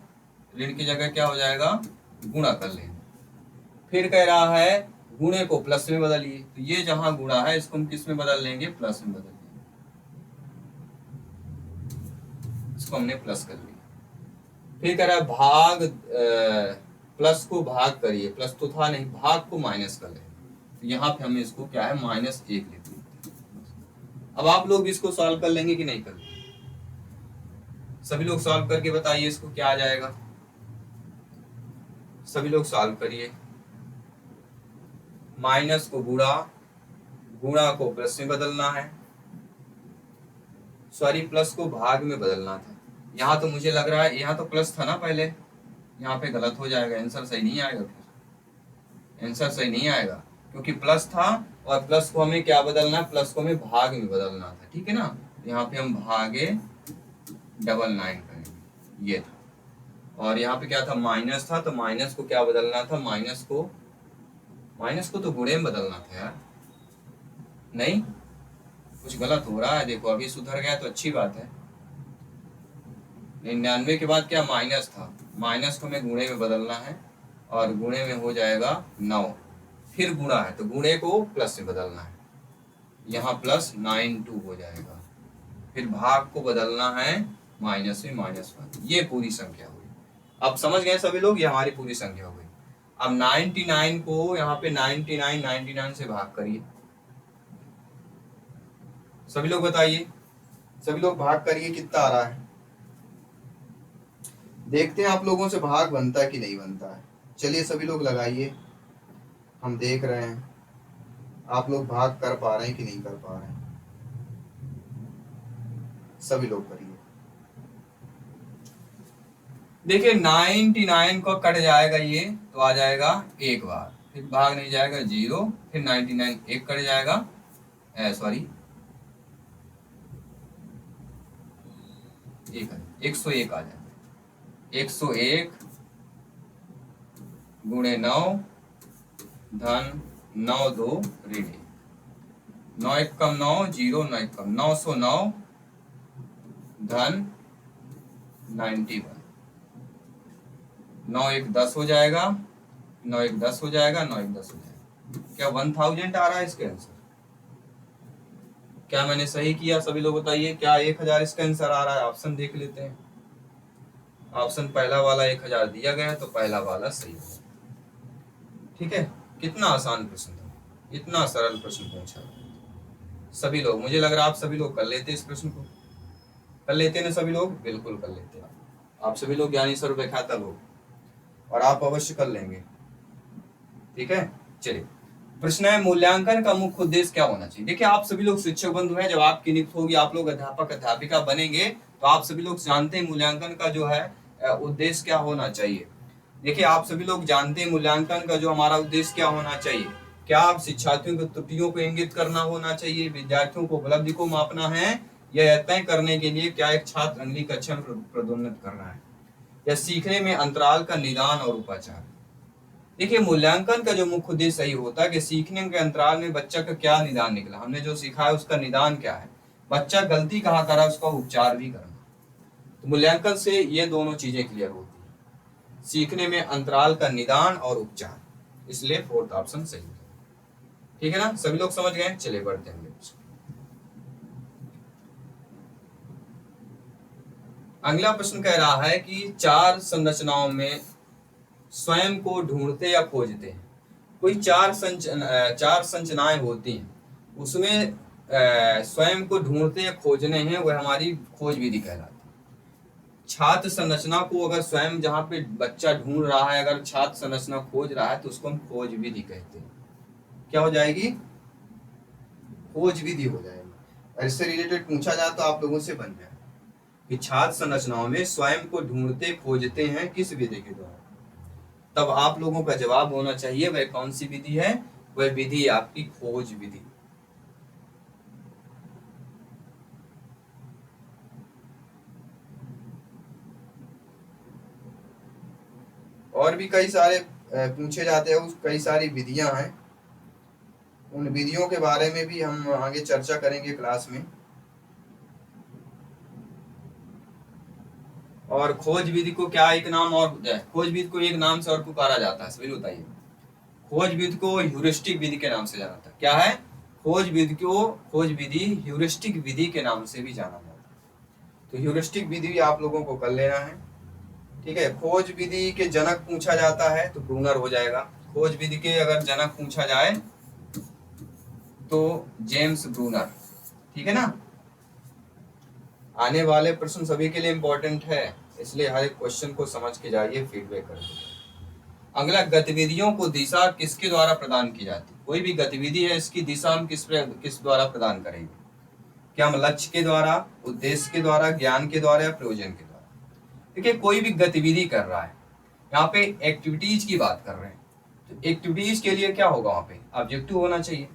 ऋण की जगह क्या हो जाएगा, गुणा कर लेना। फिर कह रहा है गुणे को प्लस में बदलिए, तो ये जहां गुणा है इसको हम किस में बदल लेंगे, प्लस में बदल लेंगे, इसको हमने प्लस कर लिया। फिर कह रहा है भाग, प्लस को भाग करिए, प्लस तो था नहीं, भाग को माइनस कर लेंगे, तो यहाँ पे हमें इसको क्या है -1 लिख देते। अब आप लोग इसको सॉल्व कर लेंगे कि नहीं कर लेंगे, सभी लोग सॉल्व करके बताइए इसको क्या आ जाएगा। सभी लोग सॉल्व करिए। माइनस को गुणा, गुणा को प्लस में बदलना है, सॉरी प्लस को भाग में बदलना था। यहाँ तो मुझे लग रहा है यहाँ तो प्लस था ना पहले, यहाँ पे गलत हो जाएगा, आंसर सही नहीं आएगा, फिर आंसर सही नहीं आएगा क्योंकि प्लस था और प्लस को हमें क्या बदलना है, प्लस को हमें भाग में बदलना था। ठीक है ना, यहाँ पे हम भागे 99 करेंगे, ये था। और यहाँ पे क्या था, माइनस था, तो माइनस को क्या बदलना था, माइनस को तो गुणे में बदलना था यार, नहीं कुछ गलत हो रहा है। देखो अभी सुधर गया तो अच्छी बात है। 99 के बाद क्या माइनस था, माइनस को हमें गुणे में बदलना है और गुणे में हो जाएगा 9, फिर गुणा है तो गुणे को प्लस से बदलना है, यहाँ प्लस 92 हो जाएगा, फिर भाग को बदलना है माइनस में -1, ये पूरी संख्या हुई। अब समझ गए सभी लोग, ये हमारी पूरी संख्या हो गई। अब 99 को यहाँ पे 99 से भाग करिए, सभी लोग बताइए, सभी लोग भाग करिए कितना आ रहा है, देखते हैं आप लोगों से भाग बनता है कि नहीं बनता है। चलिए सभी लोग लगाइए, हम देख रहे हैं आप लोग भाग कर पा रहे हैं कि नहीं कर पा रहे हैं, सभी लोग करिए। देखिए 99 को कट जाएगा ये तो आ जाएगा एक बार, फिर भाग नहीं जाएगा 0, फिर 99 एक कट जाएगा, सॉरी 101 आ जाएगा, 101 गुणे 9 धन 9 2 ऋण 9 1 कम 9 0 9 1 कम 909 धन 91, 9 1 10 हो जाएगा, 9 एक 10 हो जाएगा, 9 एक 10 हो जाएगा। क्या 1000 आ रहा है इसका आंसर? क्या मैंने सही किया? सभी लोग बताइए, क्या 1000 इसका आंसर आ रहा है? ऑप्शन देख लेते हैं। ऑप्शन पहला वाला 1000 दिया गया है, तो पहला वाला सही है। ठीक है, कितना आसान प्रश्न था, इतना सरल प्रश्न पूछा। सभी लोग, मुझे लग रहा है आप सभी लोग कर लेते इस प्रश्न को। कर लेते ना सभी लोग? बिल्कुल कर लेते आप सभी लोग ज्ञानी स्वरूप व्याख्याता लोग, और आप अवश्य कर लेंगे। ठीक है, चलिए प्रश्न है, मूल्यांकन का मुख्य उद्देश्य क्या होना चाहिए? देखिए, आप सभी लोग शिक्षक बंधु हैं, जब आपकी नियुक्ति होगी, आप लोग अध्यापक अध्यापिका बनेंगे, तो आप सभी लोग जानते हैं मूल्यांकन का जो है उद्देश्य क्या होना चाहिए। देखिए, आप सभी लोग जानते हैं मूल्यांकन का जो हमारा उद्देश्य क्या होना चाहिए। क्या आप शिक्षार्थियों की त्रुटियों को इंगित करना होना चाहिए, विद्यार्थियों को उपलब्धि को मापना है, या यह तय करने के लिए क्या एक छात्र अगली कक्षा में पदोन्नत कर रहा है, या सीखने में अंतराल का निदान और उपचार। देखिए, मूल्यांकन का जो मुख्य उद्देश्य यही होता है कि सीखने के अंतराल में बच्चा का क्या निदान निकला, हमने जो सीखा है उसका निदान क्या है, बच्चा गलती कहाँ करा उसका उपचार भी करना। तो मूल्यांकन से ये दोनों चीजें क्लियर होती है, सीखने में अंतराल का निदान और उपचार, इसलिए फोर्थ ऑप्शन सही है। ठीक है ना, सभी लोग समझ गए? चलिए बढ़ते हैं। अगला प्रश्न कह रहा है कि चार संरचनाओं में स्वयं को ढूंढते या खोजते हैं। कोई चार संरचनाएं होती हैं, उसमें स्वयं को ढूंढते या खोजने हैं, वह हमारी खोज विधि कहलाती है। छात्र संरचना को अगर स्वयं जहाँ पे बच्चा ढूंढ रहा है, अगर छात्र संरचना खोज रहा है, तो उसको हम खोज विधि कहते हैं। क्या हो जाएगी? खोज विधि हो जाएगी। इससे रिलेटेड पूछा जाए तो आप लोगों से बन जाए कि छात्र संरचनाओं में स्वयं को ढूंढते खोजते हैं किस विधि के द्वारा, तब आप लोगों का जवाब होना चाहिए वह कौन सी विधि है? वह विधि आपकी खोज विधि। और भी कई सारे पूछे जाते हैं, कई सारी विधियां हैं, उन विधियों के बारे में भी हम आगे चर्चा करेंगे क्लास में। और खोज विधि को क्या एक नाम और, खोज विधि को एक नाम से और पुकारा जाता है, सभी बताइए। खोज विधि को ह्यूरिस्टिक विधि के नाम से जाना जाता है। क्या है? खोज विधि ह्यूरिस्टिक विधि के नाम से भी जाना जाता है। तो ह्यूरिस्टिक विधि भी आप लोगों को कर लेना है। ठीक है, खोज विधि के जनक पूछा जाता है तो ब्रूनर हो जाएगा। खोज विधि के अगर जनक पूछा जाए तो जेम्स ब्रूनर। ठीक है ना, आने वाले प्रश्न सभी के लिए इंपॉर्टेंट है, इसलिए हर एक क्वेश्चन को समझ के जाइए, फीडबैक कर दीजिए। अगला, गतिविधियों को दिशा किसके द्वारा प्रदान की जाती है? कोई भी गतिविधि है, इसकी दिशा हम किस द्वारा प्रदान करेंगे? क्या हम लक्ष्य के द्वारा, उद्देश्य के द्वारा, ज्ञान के द्वारा, या प्रयोजन के द्वारा? देखिए, कोई भी गतिविधि कर रहा है, यहाँ पे एक्टिविटीज की बात कर रहे हैं, तो एक्टिविटीज के लिए क्या होगा? वहां पे ऑब्जेक्टिव होना चाहिए।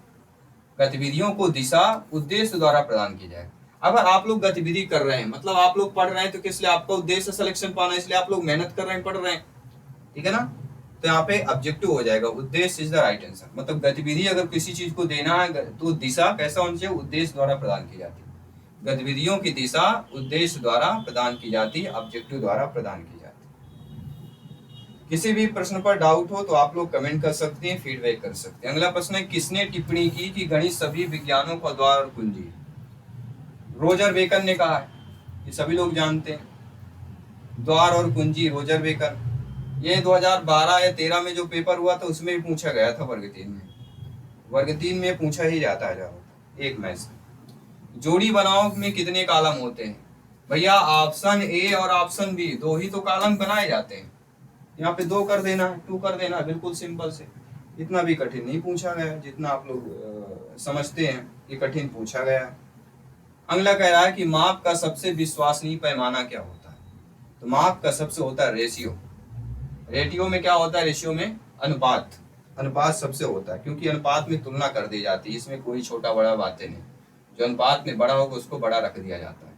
गतिविधियों को दिशा उद्देश्य द्वारा प्रदान की जाए। अगर आप लोग गतिविधि कर रहे हैं, मतलब आप लोग पढ़ रहे हैं, तो किस लिए? आपका उद्देश्य सिलेक्शन पाना, इसलिए आप लोग मेहनत कर रहे हैं, पढ़ रहे हैं। ठीक है ना, तो यहाँ पे ऑब्जेक्टिव हो जाएगा, उद्देश्य इज द राइट आंसर। मतलब गतिविधि अगर किसी चीज को देना है तो दिशा कैसा होना चाहिए? उद्देश्य द्वारा प्रदान की जाती है। गतिविधियों की दिशा उद्देश्य द्वारा प्रदान की जाती है, ऑब्जेक्टिव द्वारा प्रदान की जाती है। किसी भी प्रश्न पर डाउट हो तो आप लोग कमेंट कर सकते हैं, फीडबैक कर सकते हैं। अगला प्रश्न है, किसने टिप्पणी की कि गणित सभी विज्ञानों का द्वार और कुंजी है? रोजर बेकन ने कहा है, ये सभी लोग जानते हैं, द्वार और कुंजी, रोजर बेकन। ये 2012 या 13 में जो पेपर हुआ था उसमें भी पूछा गया था, वर्ग 3 में। वर्ग 3 में पूछा ही जाता है ज्यादा, एक मैथ। जोड़ी बनाओ में कितने कॉलम होते हैं? भैया ऑप्शन ए और ऑप्शन बी, दो ही तो कॉलम बनाए जाते हैं। यहाँ पे 2 कर देना है, 2 कर देना है, बिल्कुल सिंपल से। इतना भी कठिन नहीं पूछा गया जितना आप लोग समझते हैं, ये कठिन पूछा गया है। अगला कह रहा है कि माप का सबसे विश्वसनीय पैमाना क्या होता है? तो माप का सबसे होता है रेशियो। रेटियो में क्या होता है? रेशियो में अनुपात। अनुपात सबसे होता है, क्योंकि अनुपात में तुलना कर दी जाती है, इसमें कोई छोटा बड़ा बातें नहीं। जो अनुपात में बड़ा होगा उसको बड़ा रख दिया जाता है।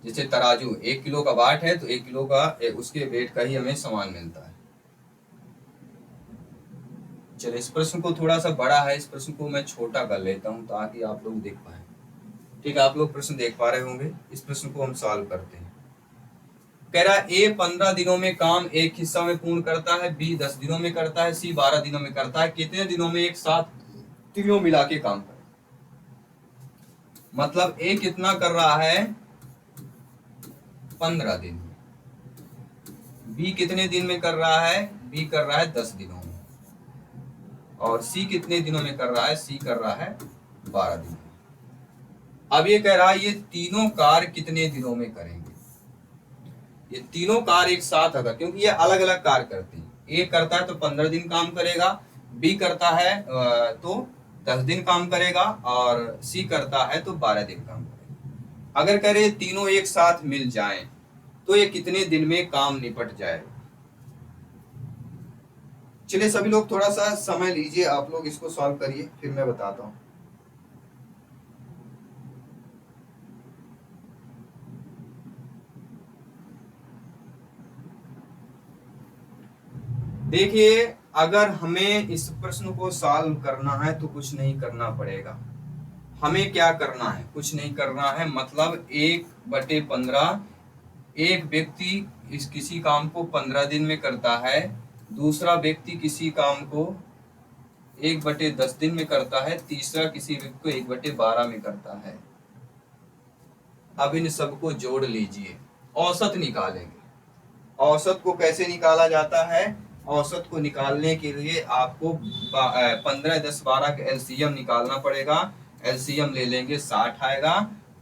जैसे तराजू, 1 किलो का बाट है तो 1 किलो का उसके वेट का ही हमें सामान मिलता है। चलिए, इस प्रश्न को थोड़ा सा बड़ा है, इस प्रश्न को मैं छोटा कर लेता हूं ताकि आप लोग देख पाए। ठीक है, आप लोग प्रश्न देख पा रहे होंगे, इस प्रश्न को हम सॉल्व करते हैं। कह रहा है ए 15 दिनों में काम एक हिस्सा में पूर्ण करता है, बी 10 दिनों में करता है, सी 12 दिनों में करता है। कितने दिनों में एक साथ तीनों मिला के काम करे? मतलब ए कितना कर रहा है 15 दिन में, बी कितने दिन में कर रहा है, बी कर रहा है 10 दिनों में, और सी कितने दिनों में कर रहा है, सी कर रहा है 12 दिनों में। अब ये कह रहा है ये तीनों कार्य कितने दिनों में करेंगे? ये तीनों कार्य एक साथ अगर, क्योंकि ये अलग अलग कार्य करते हैं, ए करता है तो 15 दिन काम करेगा, बी करता है तो 10 दिन काम करेगा, और सी करता है तो 12 दिन काम करेगा। अगर कह रहे तीनों एक साथ मिल जाएं तो ये कितने दिन में काम निपट जाएगा? चलिए सभी लोग थोड़ा सा समय लीजिए, आप लोग इसको सॉल्व करिए, फिर मैं बताता हूं। देखिए, अगर हमें इस प्रश्न को सॉल्व करना है तो कुछ नहीं करना पड़ेगा। हमें क्या करना है? कुछ नहीं करना है, मतलब 1/15, एक व्यक्ति इस किसी काम को 15 दिन में करता है, दूसरा व्यक्ति किसी काम को 1/10 दिन में करता है, तीसरा किसी व्यक्ति को 1/12 में करता है। अब इन सबको जोड़ लीजिए, औसत निकालेंगे। औसत को कैसे निकाला जाता है? औसत को निकालने के लिए आपको 15, 10, 12 का एलसीएम निकालना पड़ेगा। एलसीएम ले लेंगे, 60 आएगा।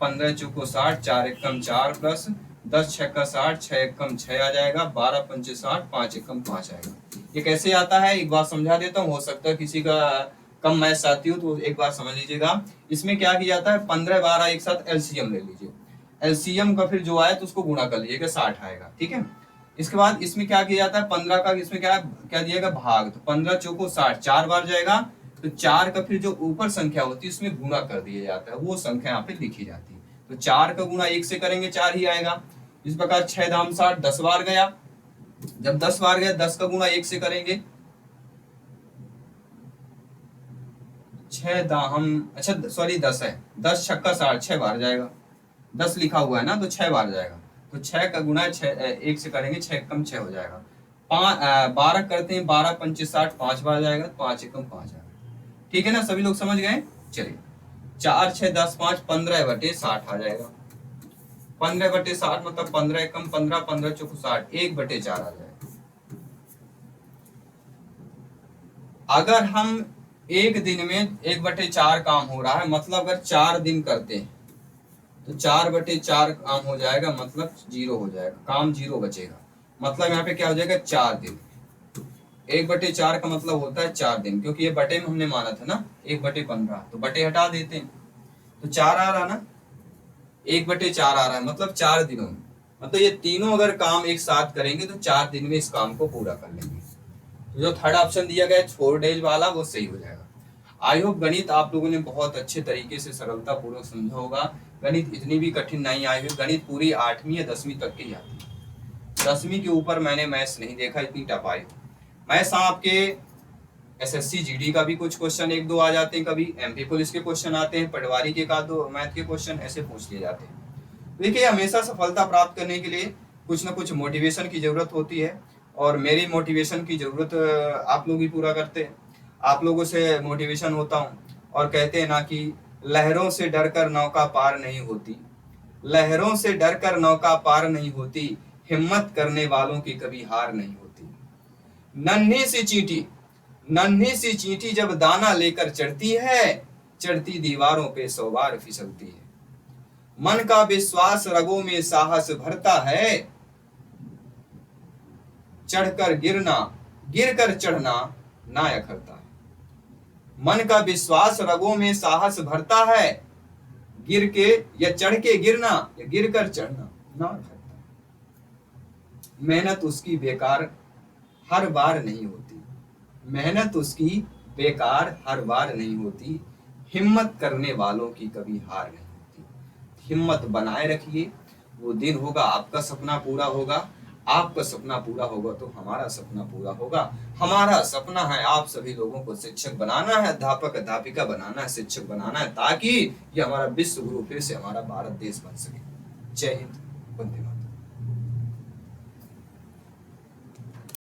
15 चौको 60, 4 एकम 4 प्लस 10 छक्का 60, 6 एकम 6 आ जाएगा, 12 पंचे 60, 5 एकम 5 आएगा। ये कैसे आता है एक बार समझा देता हूँ, हो सकता है किसी का कम मैथ्स आती हो तो एक बार समझ लीजिएगा। इसमें क्या किया जाता है, 15, 12 एक साथ एलसीएम ले लीजिए, एलसीएम का फिर जो आए तो उसको गुणा कर लीजिएगा, 60 आएगा, ठीक है। इसके बाद इसमें क्या किया जाता है, 15 का इसमें क्या दिएगा, भाग, तो 15 चौको 60, 4 बार जाएगा, तो 4 का फिर जो ऊपर संख्या होती है उसमें गुणा कर दिया जाता है, वो संख्या यहाँ पे लिखी जाती है। तो 4 का गुणा 1 से करेंगे 4 ही आएगा। इस प्रकार 6 दाम 60, 10 बार गया। जब 10 बार गया, 10 का गुणा 1 से करेंगे, 6 दाम, अच्छा सॉरी 10 है, 10 छक्का 60, 6 बार जाएगा, 10 लिखा हुआ है ना तो 6 बार जाएगा, तो 6 का गुना 1 से करेंगे, 6 कम 6 हो जाएगा। 12 करते हैं, 12 पंचे 60, 5 बार जाएगा, 5 एकम 5 आएगा, ठीक है ना, सभी लोग समझ गए। चलिए 4, 6, 10, 5, 15/60 आ जाएगा। 15/60 मतलब 15 एकम 15, 15 चौको 60, 1/4 आ जाएगा। अगर हम एक दिन में 1/4 काम हो रहा है, मतलब अगर 4 दिन करते हैं तो 4/4 काम हो जाएगा, मतलब 0 हो जाएगा, काम 0 बचेगा, मतलब यहाँ पे क्या हो जाएगा, 4 दिन। 1/4 का मतलब होता है 4 दिन, क्योंकि ये बटे में हमने माना था ना 1/15, तो बटे हटा देते हैं तो 4 आ रहा ना, 1/4 आ रहा है, मतलब 4 दिनों में। मतलब ये तीनों अगर काम एक साथ करेंगे तो 4 दिन में इस काम को पूरा कर लेंगे। तो जो थर्ड ऑप्शन दिया गया है 4 डेज वाला, वो सही हो जाएगा। आई होप गणित आप लोगों ने बहुत अच्छे तरीके से सरलता पूर्वक समझा होगा। गणित इतनी भी कठिन नहीं आई हुई, गणित पूरी 8वीं या 10वीं तक की आती है, 10वीं के ऊपर मैंने मैथ्स नहीं देखा इतनी टफ आई। मैथ्स आपके एसएससी जीडी का भी कुछ क्वेश्चन 1-2 आ जाते हैं, कभी एमपी पुलिस के क्वेश्चन आते हैं, पटवारी के 1-2 मैथ के क्वेश्चन ऐसे पूछ लिए जाते हैं। देखिए, हमेशा सफलता प्राप्त करने के लिए कुछ ना कुछ मोटिवेशन की जरूरत होती है, और मेरी मोटिवेशन की जरूरत आप लोग ही पूरा करते हैं। आप लोगों से मोटिवेशन होता हूँ, और कहते हैं ना कि लहरों से डरकर नौका पार नहीं होती, लहरों से डरकर नौका पार नहीं होती, हिम्मत करने वालों की कभी हार नहीं होती। नन्ही सी चींटी जब दाना लेकर चढ़ती है, चढ़ती दीवारों पे 100 बार फिसलती है। मन का विश्वास रगों में साहस भरता है, चढ़कर गिरना, गिरकर चढ़ना ना अखरता है। मन का विश्वास रगों में साहस भरता है, गिर के या चढ़ के गिरना या गिर कर चढ़ना ना अखरता है। मेहनत उसकी बेकार हर बार नहीं होती, मेहनत उसकी बेकार हर बार नहीं होती, हिम्मत करने वालों की कभी हार नहीं होती। हिम्मत बनाए रखिए, वो दिन होगा आपका सपना पूरा होगा, आपका सपना पूरा होगा तो हमारा सपना पूरा होगा। हमारा सपना है आप सभी लोगों को शिक्षक बनाना है, अध्यापक अध्यापिका बनाना है, शिक्षक बनाना है, ताकि ये हमारा विश्व गुरु फिर से हमारा भारत देश बन सके। जय हिंद, वंदे मातरम।